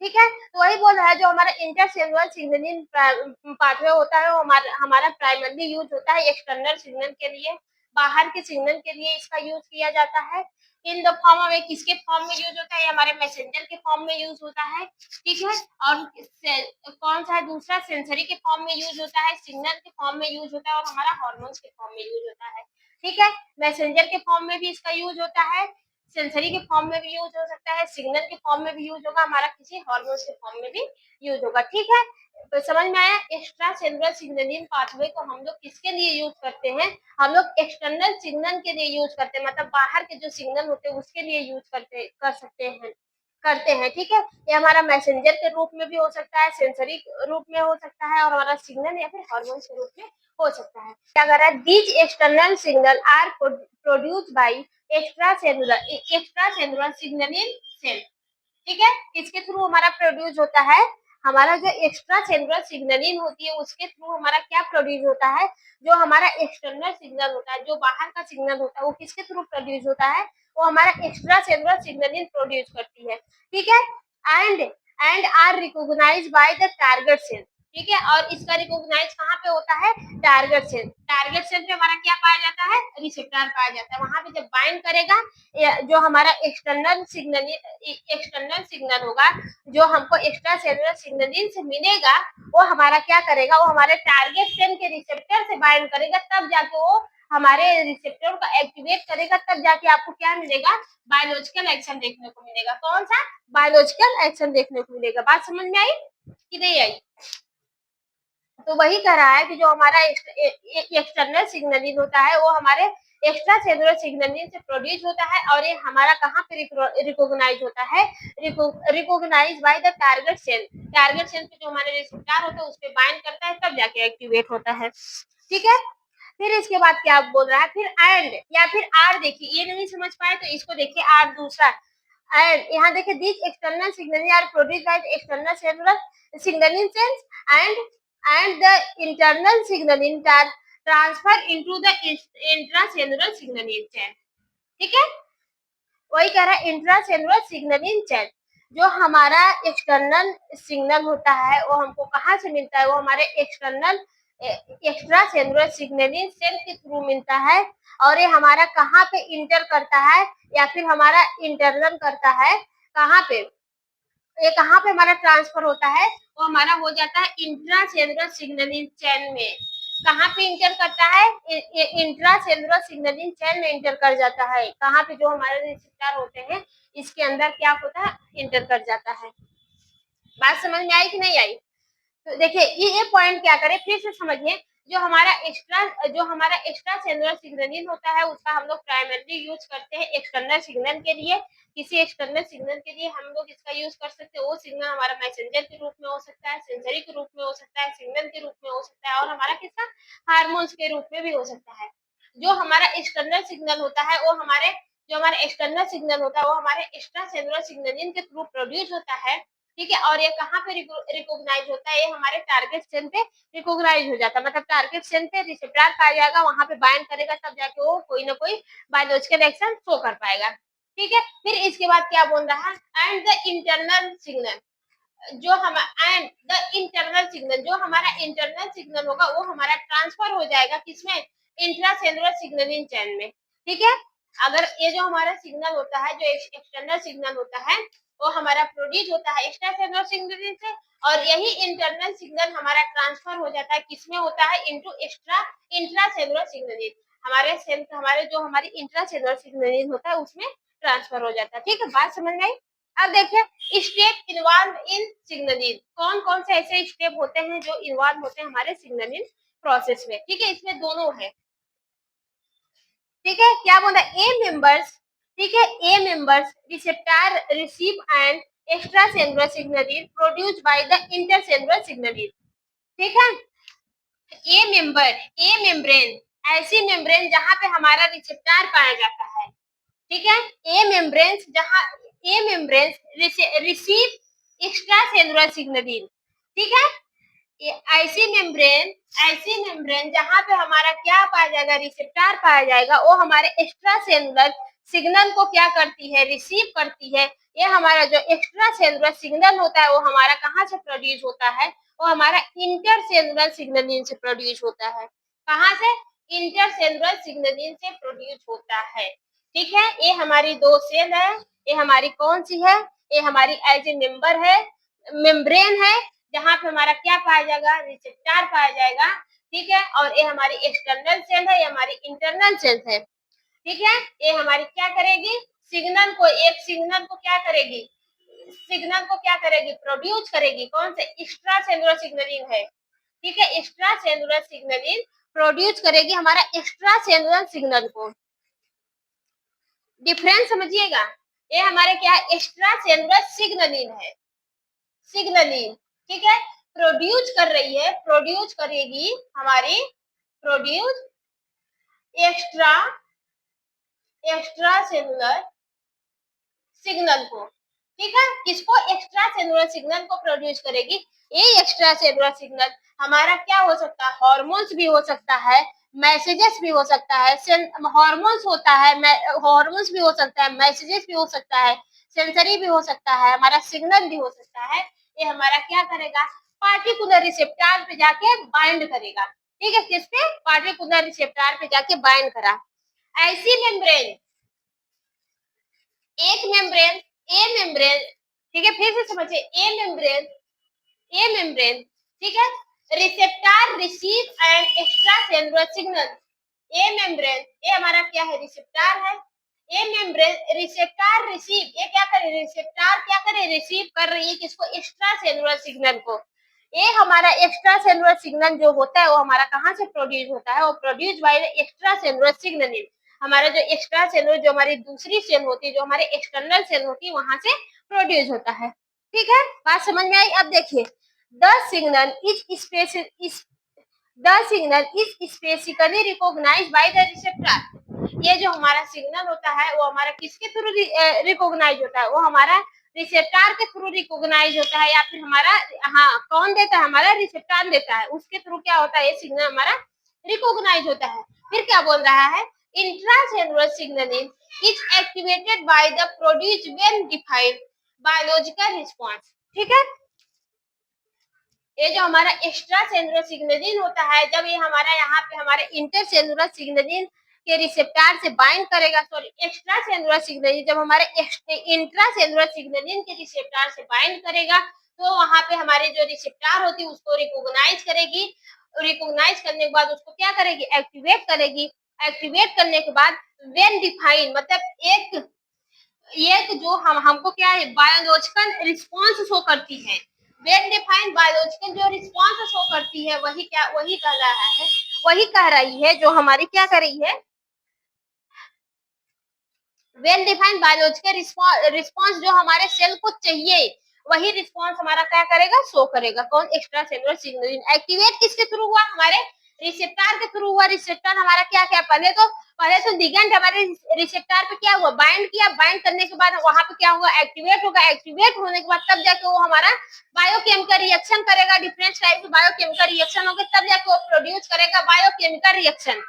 ठीक है, तो वही बोल रहा है जो हमारा इंटरसेलुलर सिग्नलिंग पाथवे होता है वो हमारा प्राइमरली यूज होता है एक्सटर्नल सिग्नल के लिए, बाहर के सिग्नल के लिए इसका यूज किया जाता है। इन द फॉर्म ऑफ, किसके फॉर्म में यूज होता है, हमारे मैसेंजर के फॉर्म में यूज होता है, ठीक है। और कौन सा है दूसरा, सेंसरी के फॉर्म में यूज होता है, सिग्नल के फॉर्म में यूज होता है, और हमारा हार्मोन्स के फॉर्म में यूज होता है, ठीक है। मैसेंजर के फॉर्म में भी इसका यूज होता है, सेंसरी के फॉर्म में भी यूज हो सकता है, सिग्नल के फॉर्म में भी यूज होगा, हमारा किसी हार्मोन्स के फॉर्म में भी यूज होगा, ठीक है। तो समझ में आया। एक्स्ट्रा सेलुलर सिग्नलिंग पाथवे को हम लोग किसके लिए यूज करते हैं, हम लोग एक्सटर्नल सिग्नल के लिए यूज करते हैं, मतलब बाहर के जो सिग्नल होते हैं उसके लिए यूज करते हैं, ठीक है। ये हमारा मैसेंजर के रूप में भी हो सकता है, सेंसरी रूप में हो सकता है, और हमारा सिग्नल या फिर हार्मोन के रूप में हो सकता है। क्या कर रहा है, these external signal are produced by extra cellular signaling cell, ठीक है। किसके थ्रू हमारा प्रोड्यूस होता है, हमारा जो एक्स्ट्रा सेलुलर सिग्नलिंग होती है उसके थ्रू हमारा क्या प्रोड्यूस होता है, जो हमारा एक्सटर्नल सिग्नल होता है, जो बाहर का सिग्नल होता है वो किसके थ्रू प्रोड्यूस होता है, वो हमारा एक्स्ट्रा सेलुलर सिग्नलिंग प्रोड्यूस करती है, ठीक है। And are recognized by the target cell, ठीक है। और इसका रिकॉग्नाइज कहाँ पे होता है, टारगेट सेल पे हमारा क्या पाया जाता है, रिसेप्टर पाया जाता है। वहां पे जब बाइंड करेगा, जो हमारा एक्सटर्नल सिग्नल होगा, जो हमको एक्स्ट्रा सेलुलर सिग्नलिंग से मिलेगा, वो हमारा क्या करेगा, वो हमारे टारगेट सेल के रिसेप्टर से बाइंड करेगा, तब जाके वो हमारे रिसेप्टर को एक्टिवेट करेगा, तब जाके आपको क्या मिलेगा, बायोलॉजिकल एक्शन देखने को मिलेगा। कौन सा, बायोलॉजिकल एक्शन देखने को मिलेगा। बात समझ में आई कि नहीं आई। तो वही कह रहा है कि जो हमारा एक्सटर्नल सिग्नलिंग होता है वो हमारे एक्स्ट्रा सेलुलर सिग्नलिंग से प्रोड्यूस होता है, और ये हमारा कहाँ पे रिकॉग्नाइज होता है, recognize by the target cell पे जो हमारे रिसेप्टर होता है उस पे बाइंड करता है, तब जाके एक्टिवेट होता है, ठीक है। फिर इसके बाद क्या बोल रहा है, फिर एंड या फिर आर, देखिए ये नहीं समझ पाए तो इसको देखिए, आर दूसरा एंड, यहाँ देखिए this external signaling are produced by external cellular signaling cells and the internal signaling transfer into the intracellular signaling chain, ठीक है। वही कह रहा है इंट्रासेलुलर सिग्नलिंग चैन, जो हमारा एक्सटर्नल सिग्नल होता है वो हमको कहाँ से मिलता है, वो हमारे एक्स्ट्रा सेलुलर सिग्नलिंग सेल के थ्रू मिलता है, और ये हमारा कहाँ पे इंटर करता है या फिर हमारा इंटरनल करता है, कहाँ पे, ये कहाँ पे हमारा ट्रांसफर होता है, वो हमारा हो जाता है इंट्रासेलुलर सिग्नलिंग चैन में। कहाँ पे इंटर करता है, इंट्रासेलुलर सिग्नलिंग चैन में इंटर कर जाता है, कहाँ पे जो हमारे रिसेप्टर होते हैं इसके अंदर क्या होता है, इंटर कर जाता है। बात समझ में आई कि नहीं आई। तो देखिए ये पॉइंट क्या करें, फिर से समझिए। जो हमारा एक्स्ट्रा सेलुलर सिग्नलिंग होता है उसका हम लोग प्राइमरली यूज करते हैं एक्सटर्नल सिग्नल के लिए। किसी एक्सटर्नल सिग्नल के लिए हम लोग इसका यूज कर सकते हैं, वो सिग्नल हमारा मैसेंजर के रूप में हो सकता है, सेंसरी के रूप में हो सकता है, सिग्नल के रूप में हो सकता है, और हमारा किसका, हार्मोन्स के रूप में भी हो सकता है। जो हमारा एक्सटर्नल सिग्नल होता है वो हमारे एक्सटर्नल सिग्नल होता है वो हमारे एक्स्ट्रा सेलुलर सिग्नलिंग के थ्रू प्रोड्यूस होता है, ठीक है। और ये कहाँ पे रिकॉग्नाइज होता है, ये हमारे टारगेट सेल पे रिकॉग्नाइज हो जाता है, मतलब टारगेट सेल पे रिसेप्टर पाया जाएगा, वहां पे बाइंड करेगा, तब जाके वो कोई ना कोई बायोलॉजिकल एक्शन शो कर पाएगा, ठीक है। फिर इसके बाद क्या बोल रहा है, एंड द इंटरनल सिग्नल, जो हम एंड द इंटरनल सिग्नल, जो हमारा इंटरनल सिग्नल होगा वो हमारा ट्रांसफर हो जाएगा किसमें, इंट्रासेलुलर सिग्नलिंग चैन में, ठीक है। अगर ये जो हमारा सिग्नल होता है, जो एक्सटर्नल सिग्नल होता है वो हमारा प्रोड्यूस होता है एक्स्ट्रा सेलुलर सिग्नलिंग से, और यही इंटरनल सिग्नल हमारा ट्रांसफर हो जाता है किसमें होता है, इनटू इंट्रासेलुलर सिग्नलिंग, हमारे जो हमारी इंट्रासेलुलर सिग्नलिंग होता है उसमें ट्रांसफर हो जाता है, ठीक है। बात समझ में आई। अब देखिए स्टेप इन्वॉल्व इन सिग्नलिंग, कौन कौन से ऐसे स्टेप होते हैं जो इन्वॉल्व होते हैं हमारे सिग्नलिंग प्रोसेस में, ठीक है। इसमें दोनों है, ठीक है। क्या बोला, ए मेंबर्स, ठीक है, a members receptor receive and extra cellular signalling produced by the intercellular signalling, ठीक है। ए मेम्ब्रेन, ऐसी मेम्ब्रेन जहां पे हमारा रिसेप्टर पाया जाता है, ठीक है। ए membrane receive extra cellular signalling, ठीक है। ऐसी मेम्ब्रेन जहां पे हमारा क्या पाया जाएगा, रिसेप्टर पाया जाएगा, वो हमारे एक्स्ट्रा सेलुलर सिग्नल को क्या करती है, रिसीव करती है। ये हमारा जो एक्स्ट्रा सेलुलर सिग्नल होता है वो हमारा कहाँ से प्रोड्यूस होता है, वो हमारा इंटर सेलुलर सिग्नलिंग से प्रोड्यूस होता है। कहाँ से, इंटरसेलुलर सिग्नलिंग से प्रोड्यूस होता है। ठीक है, ये हमारी दो सेल है, ये हमारी कौन सी है, ये हमारी एज ए मेंबर है, मेम्ब्रेन है, जहां पे हमारा क्या पाया जाएगा, रिसेप्टर पाया जाएगा। ठीक है, और ये हमारी एक्सटर्नल सेल है, ये हमारी इंटरनल सेल है। ठीक है, ये हमारी क्या करेगी, सिग्नल को, एक सिग्नल को क्या करेगी, सिग्नल को क्या करेगी, प्रोड्यूस करेगी। कौन से, एक्स्ट्रा सेलुलर सिग्नलिंग है। ठीक है, एक्स्ट्रा सेलुलर सिग्नलिंग प्रोड्यूस करेगी हमारा एक्स्ट्रा सेलुलर सिग्नल को। डिफरेंस समझिएगा, ये हमारे क्या है, एक्स्ट्रा सेलुलर सिग्नलिंग है, सिग्नलिंग। ठीक है, प्रोड्यूस कर रही है, प्रोड्यूस करेगी हमारी, produce extra, extra cellular signal को। ठीक है, किसको, एक्स्ट्रा सेलुलर सिग्नल को प्रोड्यूस करेगी। ये एक्स्ट्रा सेलुलर सिग्नल हमारा क्या हो सकता है, हार्मोन्स भी हो सकता है, मैसेजेस भी हो सकता है, हार्मोन्स होता है, हार्मोन्स भी हो सकता है, मैसेजेस भी हो सकता है, सेंसरी भी हो सकता है, हमारा सिग्नल भी हो सकता है। ये हमारा क्या करेगा, पार्टिकुलर रिसेप्टर पे जाके बाइंड करेगा। ठीक है, किस पे, पार्टिकुलर रिसेप्टर पे जाके बाइंड करा। ऐसी मेम्ब्रेन, एक मेम्ब्रेन, ए मेम्ब्रेन, ठीक है, फिर से समझिए, ए मेम्ब्रेन, ए मेम्ब्रेन, ठीक है, receptor receive and extra cellular signal. A membrane, ये हमारा क्या है, रिसेप्टर है। ए मेम्ब्रेन रिसेप्टर रिसीव, ये क्या करे, रिसेप्टर क्या करे, रिसीव कर रही है किसको, एक्स्ट्रा सेलुलर सिग्नल को। ये हमारा एक्स्ट्रा सेलुलर सिग्नल जो होता है वो हमारा कहाँ से प्रोड्यूस होता है, वो produce by extra cellular signalling. हमारा जो एक्स्ट्रा सेलुलर, जो हमारी दूसरी सेल होती है, जो हमारे एक्सटर्नल सेल होती है, वहां से प्रोड्यूस होता है। ठीक है, बात समझ में आई। अब देखिए, the signal is specifically recognized by the receptor. ये जो हमारा सिग्नल होता है वो हमारा किसके थ्रू रिकॉग्नाइज होता है, वो हमारा रिसेप्टर के थ्रू रिकॉग्नाइज होता है, या फिर हमारा, हाँ, कौन देता है, हमारा रिसेप्टर देता है, उसके थ्रू क्या होता है, ये सिग्नल हमारा रिकॉग्नाइज होता है। फिर क्या बोल रहा है, intracellular signalling is activated by the produce when defined biological response. ठीक है, ये जो हमारा एक्स्ट्रा सेलुलर सिग्नलिंग होता है, जब ये हमारा यहाँ पे हमारे इंटरसेलुलर सिग्नलिंग के रिसेप्टर से बाइंड करेगा, सॉरी, एक्स्ट्रा सेलुलर सिग्नलिंग जब हमारे इंट्रा सेलुलर सिग्नलिंग के रिसेप्टर से बाइंड करेगा, तो वहां पे हमारे जो रिसेप्टर होती है उसको रिकॉग्नाइज करेगी। रिकॉग्नाइज करने के बाद उसको क्या करेगी, एक्टिवेट करेगी। एक्टिवेट करने के बाद व्हेन डिफाइन, मतलब एक जो हमको क्या है, बायोलॉजिकल रिस्पांस शो करती है। वेल डिफाइंड बायोलॉजिकल जो रिस्पांस शो करती है, वही क्या, वही कह रहा है, वही कह रही है, जो हमारी क्या कर रही है, वेल डिफाइंड बायोलॉजिकल रिस्पांस जो हमारे सेल को चाहिए, वही रिस्पांस हमारा क्या करेगा, शो करेगा। कौन, एक्स्ट्रा सेलुलर सिग्नलिंग। एक्टिवेट किसके थ्रू हुआ, हमारे रिसेप्टर के थ्रू हुआ। रिसेप्टर हमारा क्या क्या, पहले तो लिगेंड हमारे रिसेप्टर पे क्या हुआ, बाइंड किया, बाइंड करने के बाद वहां पे क्या हुआ, एक्टिवेट होगा। एक्टिवेट होने के बाद तब जाके वो हमारा बायोकेमिकल रिएक्शन करेगा, डिफरेंट टाइप के बायोकेमिकल रिएक्शन होंगे, तब जाके वो प्रोड्यूस करेगा biochemical reaction,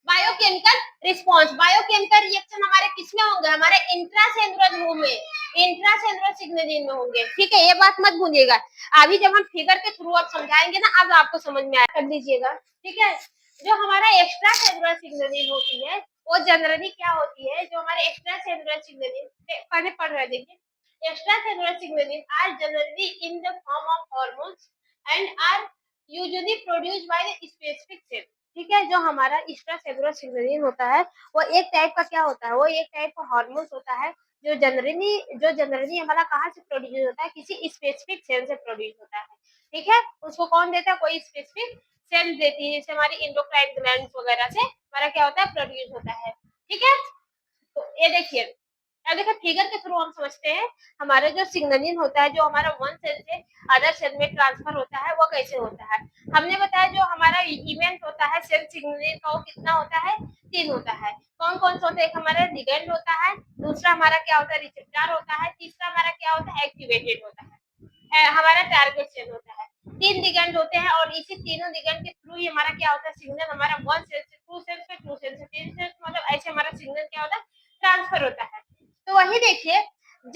biochemical response. Biochemical reaction हमारे किसमें होंगे, हमारे इंट्रासेलुलर में, इंट्रासेलुलर सिग्नलिंग में होंगे। ठीक है, ये बात मत भूलिएगा। अभी जब हम फिगर के थ्रू अब समझाएंगे ना, अब आपको समझ में आया, कर लीजिएगा। ठीक है, जो हमारा एक्स्ट्रा सेलुलर सिग्नलिंग होती है, वो जनरली क्या होती है, जो हमारे एक्स्ट्रा सेलुलर सिग्नलिंग पहले पढ़ रहे, देखिए, extra cellular signaling are generally in the form of hormones and are usually produced by the specific cell. ठीक है, जो हमारा एक्स्ट्रा सेलुलर सिग्नलिंग होता है, वो एक टाइप का क्या होता है, वो एक टाइप का हार्मोन्स होता है, जो जनरली हमारा कहाँ से प्रोड्यूस होता है, किसी स्पेसिफिक सेल से प्रोड्यूस होता है। ठीक है, उसको कौन देता है, कोई स्पेसिफिक सेल देती है, जैसे हमारी एंडोक्राइन ग्लैंड्स वगैरह से हमारा क्या होता है, प्रोड्यूस होता है। ठीक है, तो ये देखिए, अब देखिए फिगर के थ्रू हम समझते हैं हमारा जो सिग्नलिंग होता है, जो हमारा वन सेल से अदर सेल में ट्रांसफर होता है, वो कैसे होता है। हमने बताया जो हमारा इवेंट होता है सेल सिग्नलिंग का, वो कितना होता है, 3 होता है। कौन कौन सा होता है, एक हमारा लिगेंड होता है, दूसरा हमारा क्या होता है, रिसेप्टर होता है, तीसरा हमारा क्या होता है, एक्टिवेटेड होता है, हमारा टारगेट सेल होता है। 3 लिगेंड होते हैं, और इसी तीनों लिगेंड के थ्रू ही हमारा क्या होता है, सिग्नल हमारा वन सेल से टू सेल से, टू सेल से तीन सेल, मतलब ऐसे हमारा सिग्नल क्या होता है, ट्रांसफर होता है। तो वही देखिए,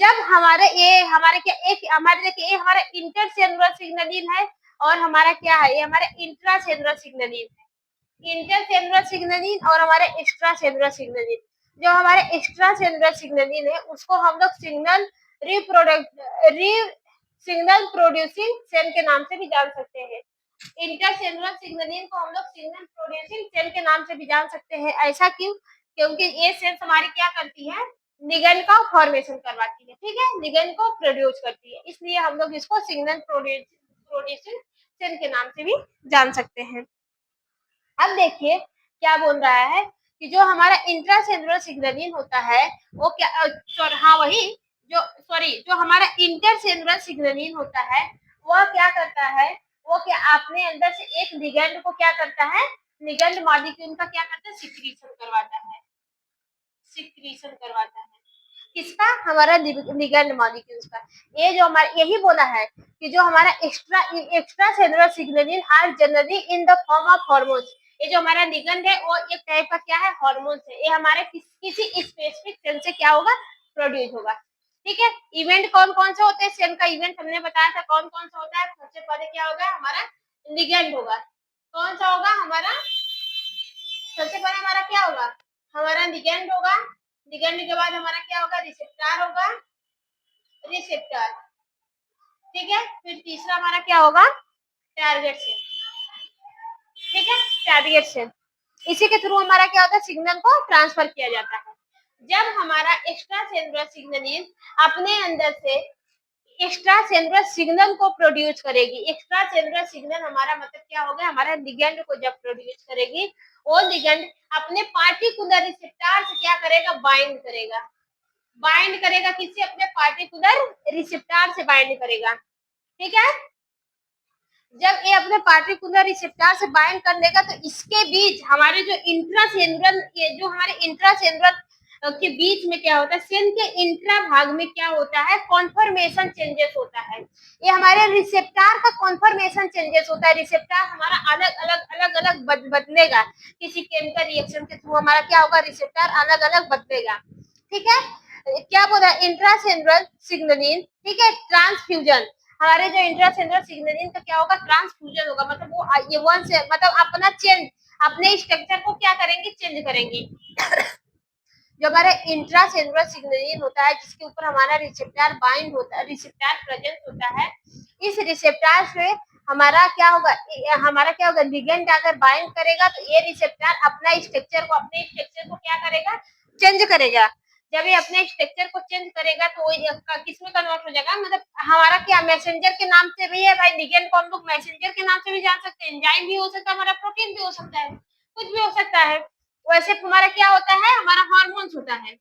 जब हमारे ये हमारे क्या, एक हमारे देखिए, ये हमारा इंटरसेलुलर सिग्नलिंग है, और हमारा क्या है, ये हमारा इंट्रासेलुलर सिग्नलिंग है। इंटरसेलुलर सिग्नलिन और हमारे एक्स्ट्रा सेलुलर सिग्नलिन। जो हमारे एक्स्ट्रा सेलुलर सिग्नलिन है उसको हम लोग सिग्नल प्रोड्यूसिंग सेल के नाम से भी जान सकते हैं। इंटरसेलुलर सिग्नलिन को हम लोग सिग्नल प्रोड्यूसिंग सेल के नाम से भी जान सकते हैं। ऐसा क्यों? क्योंकि ये सेल्स हमारी क्या करती है, लिगेंड का फॉर्मेशन करवाती है, ठीक है, लिगेंड को प्रोड्यूस करती है, इसलिए हम लोग इसको सिग्नल प्रोड्यूसिंग सेल के नाम से भी जान सकते हैं। अब देखिए क्या बोल रहा है कि जो हमारा इंट्रासेलुलर सिग्नलिन होता है वो क्या हाँ वही जो हमारा इंटरसेलुलर सिग्नलिन होता है वह क्या करता है, वो क्या अपने अंदर से एक लिगेंड को क्या करता है, लिगेंड मॉलिक्यूल का क्या करता है, सिक्रीशन करवाता है। किसका? हमारा लिगेंड मॉलिक्यूल्स का। ये जो हमारा यही बोला है कि जो हमारा extra cellular signalling are generally in the form of hormones. ये जो हमारा लिगेंड है वो एक टाइप का क्या है, हार्मोन्स है। ये हमारे किसी स्पेसिफिक सेल से क्या होगा, प्रोड्यूस होगा, ठीक है। इवेंट कौन कौन से होते हैं, सेल का इवेंट हमने बताया था कौन कौन सा होता है। सबसे पहले क्या होगा, हमारा लिगेंड होगा। कौन सा होगा हमारा, सबसे पहले हमारा क्या होगा, हमारा लिगेंड होगा। लिगेंड के बाद हमारा क्या होगा, रिसेप्टर होगा, रिसेप्टर, ठीक है। फिर तीसरा हमारा क्या होगा, टारगेट सेल, ठीक है, टारगेट सेल। इसी के थ्रू हमारा क्या होता है, सिग्नल को ट्रांसफर किया जाता है। जब हमारा एक्स्ट्रा सेलुलर सिग्नलिन अपने अंदर से एक्स्ट्रा सेलुलर सिग्नल को प्रोड्यूस करेगी, एक्स्ट्रा सेलुलर सिग्नल हमारा मतलब क्या होगा, हमारा लिगेंड को जब प्रोड्यूस करेगी, वो लिगेंड अपने पार्टिकुलर रिसेप्टर से क्या करेगा, बाइंड करेगा किससे, अपने पार्टिकुलर रिसेप्टर से बाइंड करेगा, ठीक है। जब ये अपने पार्टिकुलर रिसेप्टर से बाइंड कर लेगा तो इसके बीच हमारे जो इंट्रासेलुलर, ये जो हमारे इंट्रासेलुलर के बीच में क्या होता है, सेल के इंट्रा भाग में क्या होता है, कॉन्फर्मेशन चेंजेस होता है। ये हमारे रिसेप्टर का कॉन्फर्मेशन चेंजेस होता है। रिसेप्टर हमारा अलग अलग बदलेगा, किसी केमिकल रिएक्शन के थ्रू हमारा क्या होगा, रिसेप्टर अलग अलग बदलेगा, ठीक है। क्या बोला, इंट्रासेलुलर सिग्नलिन, ठीक है, ट्रांसफ्यूजन। हमारे जो इंट्रासेलुलर सिग्नलिन का क्या होगा, ट्रांसफ्यूजन होगा, मतलब वो ये वन से मतलब अपना चेंज, अपने स्ट्रक्चर को क्या करेंगे, चेंज करेंगे। जो हमारे इंट्रासेलुलर सिग्नलिन होता है जिसके ऊपर हमारा रिसेप्टर बाइंड होता है, रिसेप्टर प्रेजेंट होता है, इस रिसेप्टर से हमारा क्या होगा, लिगेंड अगर बाइंड करेगा तो ये रिसेप्टर अपने स्ट्रक्चर को क्या करेगा, चेंज करेगा। जब ये अपने स्ट्रक्चर को चेंज करेगा तो किसमें कन्वर्ट हो जाएगा, मतलब हमारा क्या, मैसेंजर के नाम से भी है भाई, लिगेंड को हम लोग मैसेंजर के नाम से भी जान सकते हैं, एंजाइम भी हो सकता है, हमारा प्रोटीन भी हो सकता है, कुछ भी हो सकता है। वैसे हमारा क्या होता है, हमारा हार्मोन्स होता है,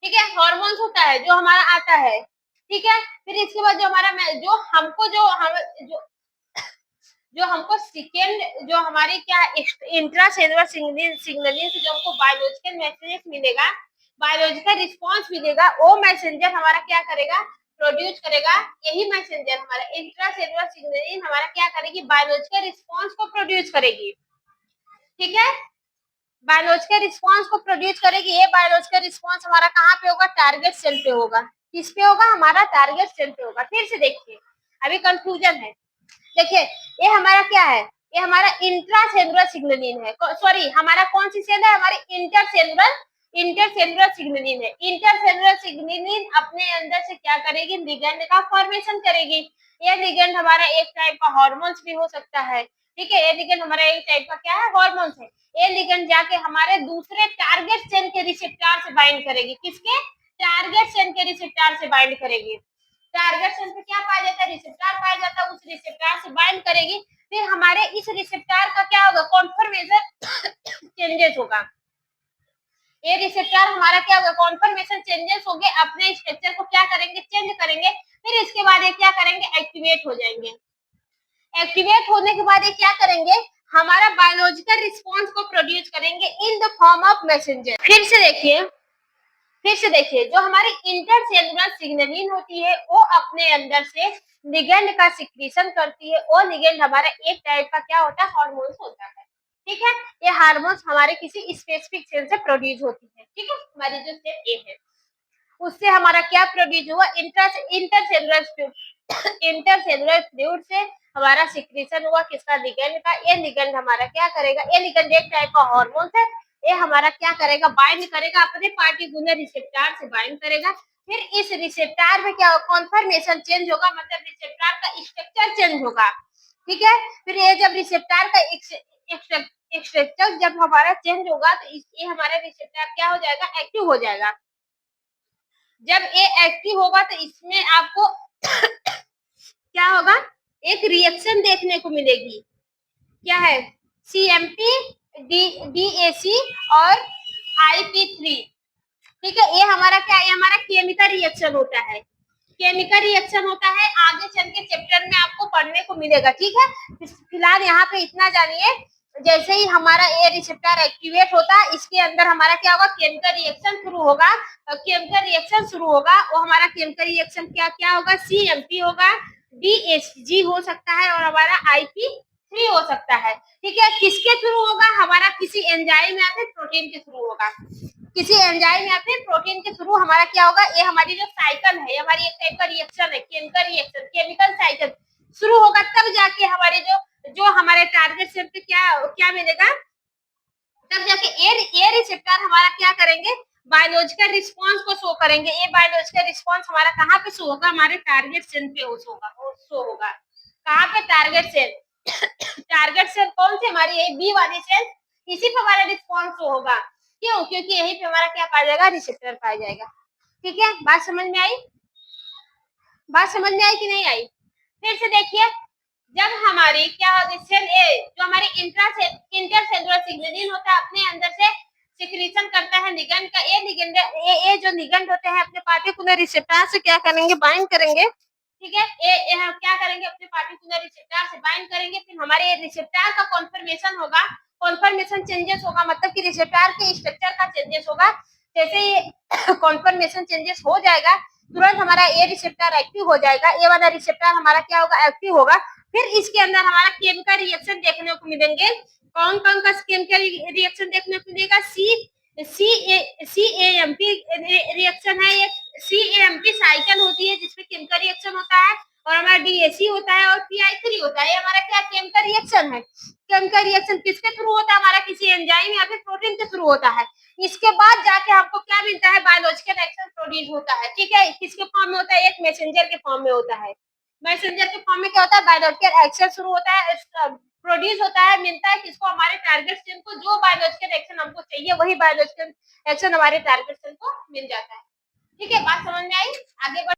ठीक है, हार्मोन्स होता है जो हमारा आता है, ठीक है। फिर इसके बाद जो हमारा जो हमको सेकेंड जो हमारी क्या इंट्रासेलुलर सिग्नलिंग से जो हमको बायोलॉजिकल मैसेजेस मिलेगा, बायोलॉजिकल रिस्पांस मिलेगा, वो मैसेंजर हमारा क्या करेगा, प्रोड्यूस करेगा। यही मैसेंजर हमारा इंट्रासेलुलर सिग्नलिंग हमारा क्या करेगी, बायोलॉजिकल रिस्पांस को प्रोड्यूस करेगी, ठीक है, बायोलॉजिकल रिस्पांस को प्रोड्यूस करेगी। ये बायोलॉजिकल रिस्पांस हमारा कहाँ पे होगा, टारगेट सेल पे होगा। किस पे होगा, हमारा टारगेट सेल पे होगा। फिर से देखिए, अभी कंफ्यूजन है, देखिए ये हमारा क्या है, ये हमारा इंट्रासेलुलर सिग्नलिन है, सॉरी हमारा कौन सी सेल है, हमारी इंटरसेलुलर सिग्नलिन है। इंटरसेलुलर सिग्नलिन अपने अंदर से क्या करेगी, लिगेंड का फॉर्मेशन करेगी। ये लिगेंड हमारा एक टाइप का हार्मोन्स भी हो सकता है, ठीक है, ये लिगेंड हमारा एक टाइप का क्या है, हार्मोन्स है। ये लिगेंड जाके हमारे दूसरे टारगेट सेल के रिसेप्टर से बाइंड करेगी, किसके, टारगेट सेल के रिसेप्टर से बाइंड करेगी। टारगेट सेल पे क्या पाया जाता है, रिसेप्टर पाया जाता है, उस रिसेप्टर से बाइंड करेगी। फिर हमारे इस रिसेप्टर का क्या होगा, कॉन्फर्मेशन चेंजेस होगा। ये रिसेप्टर हमारा क्या होगा, कॉन्फर्मेशन चेंजेस हो गए, अपने स्ट्रक्चर को क्या करेंगे, चेंज करेंगे। फिर इसके बाद ये क्या करेंगे, एक्टिवेट हो जाएंगे। एक्टिवेट होने के बाद ये क्या करेंगे, हमारा बायोलॉजिकल रिस्पांस को प्रोड्यूस करेंगे इन द फॉर्म ऑफ मैसेंजर। फिर से देखिए जो हमारी इंटरसेलुलर सिग्नलिन होती है वो अपने अंदर से लिगेंड का सिक्रीशन करती है। वो लिगेंड हमारा एक टाइप का क्या होता है, हार्मोन्स होता है, ठीक है। ये हार्मोन्स हमारे किसी स्पेसिफिक सेल से प्रोड्यूस होती है, ठीक है, हमारी जो सेल ए है उससे हमारा क्या प्रोड्यूस हुआ, इंटरसेलुलर इंटरसेलुलर फ्लूइड से हमारा सिक्रीशन हुआ किसका, लिगेंड का। ये लिगेंड हमारा क्या करेगा, ये लिगेंड एक टाइप का हार्मोन है, ये हमारा क्या करेगा, बाइंड करेगा अपने पार्टिकुलर रिसेप्टर से बाइंड करेगा। फिर इस रिसेप्टर में क्या होगा, कॉन्फर्मेशन चेंज होगा, मतलब रिसेप्टर का स्ट्रक्चर चेंज होगा। ठीक है, फिर ये जब रिसेप्टर का स्ट्रक्चर जब हमारा चेंज होगा तो ये हमारा रिसेप्टर क्या हो जाएगा, एक्टिव हो जाएगा। जब ये एक्टिव होगा तो इसमें आपको क्या होगा, एक रिएक्शन देखने को मिलेगी। क्या है, CMP, DAC और IP3। ठीक है, ये हमारा क्या है, ये हमारा केमिकल रिएक्शन होता है, केमिकल रिएक्शन होता है। आगे चल के चैप्टर में आपको पढ़ने को मिलेगा। ठीक है, फिलहाल यहाँ पे इतना जानिए। जैसे ही हमारा ए रिसेप्टर एक्टिवेट होता है, इसके अंदर हमारा क्या होगा, केमिकल रिएक्शन शुरू होगा। केमिकल रिएक्शन शुरू होगा, वो हमारा केमिकल रिएक्शन क्या क्या होगा, CMP होगा, DHG हो सकता है और हमारा IP3 हो सकता है। ठीक है, किसके थ्रू होगा, हमारा किसी एंजाइम या फिर प्रोटीन के थ्रू होगा। किसी एंजाइम या फिर प्रोटीन के थ्रू हमारा क्या होगा, ये हमारी जो साइकिल है, हमारी एक टाइप का रिएक्शन है, केमिकल रिएक्शन, केमिकल साइकिल शुरू होगा, तब जाके हमारे जो हमारे टारगेट सेल पे क्या क्या मिलेगा, तब जाके ए रिसेप्टर हमारा क्या करेंगे, बायोलॉजिकल रिस्पांस को शो करेंगे। ये बायोलॉजिकल रिस्पांस हमारा कहाँ पे शो होगा, हमारे टारगेट सेल पे शो होगा। कहाँ पे, टारगेट सेल। टारगेट सेल कौन सी, हमारी ये बी वाली सेल, इसी पे हमारा रिस्पांस शो होगा। क्यों, क्योंकि यही पे हमारा क्या पाया जाएगा, रिसेप्टर पाया जाएगा। ठीक है, बात समझ में आई, बात समझ में आई कि नहीं आई। फिर से देखिए, जब हमारी क्या होती है, सेल ए जो हमारी इंटरसेलुलर सिग्नलिंग होता है, अपने अंदर से सिक्रीशन करता है लिगेंड का। ये जो लिगेंड होते हैं अपने पार्टिकुलर रिसेप्टर से क्या करेंगे, बाइंड करेंगे। ठीक है, ये क्या करेंगे, अपने पार्टिकुलर रिसेप्टर से बाइंड करेंगे। फिर हमारे रिसेप्टर का कॉन्फर्मेशन होगा, कॉन्फर्मेशन चेंजेस होगा, मतलब कि रिसेप्टर के स्ट्रक्चर का चेंजेस होगा। जैसे ये कॉन्फर्मेशन चेंजेस हो जाएगा, तुरंत हमारा ए रिसेप्टर एक्टिव हो जाएगा। ए वाला रिसेप्टर हमारा क्या होगा, एक्टिव होगा। फिर इसके अंदर हमारा केमिकल रिएक्शन देखने को मिलेंगे। कौन कौन का केमिकल रिएक्शन देखने को मिलेगा, CAMP रिएक्शन है, ये CAMP साइकिल होती है जिसमें केमिकल रिएक्शन होता है, और हमारा DAC होता है और PI3 होता है। ये हमारा क्या केमिकल रिएक्शन है। केमिकल रिएक्शन किसके थ्रू होता है, हमारा किसी एंजाइम या फिर प्रोटीन के थ्रू होता है। इसके बाद जाके हमको क्या मिलता है, बायोलॉजिकल एक्शन प्रोड्यूस होता है। ठीक है, किसके फॉर्म में होता है, एक मैसेंजर के फॉर्म में होता है। मैसेंजर के फॉर्म में क्या होता है, बायोलॉजिकल एक्शन शुरू होता है, प्रोड्यूस होता है, मिलता है किसको, हमारे टारगेट सेल को। जो बायोलॉजिकल एक्शन हमको चाहिए वही बायोलॉजिकल एक्शन हमारे टारगेट सेल को मिल जाता है। ठीक है, बात समझ में आई, आगे बढ़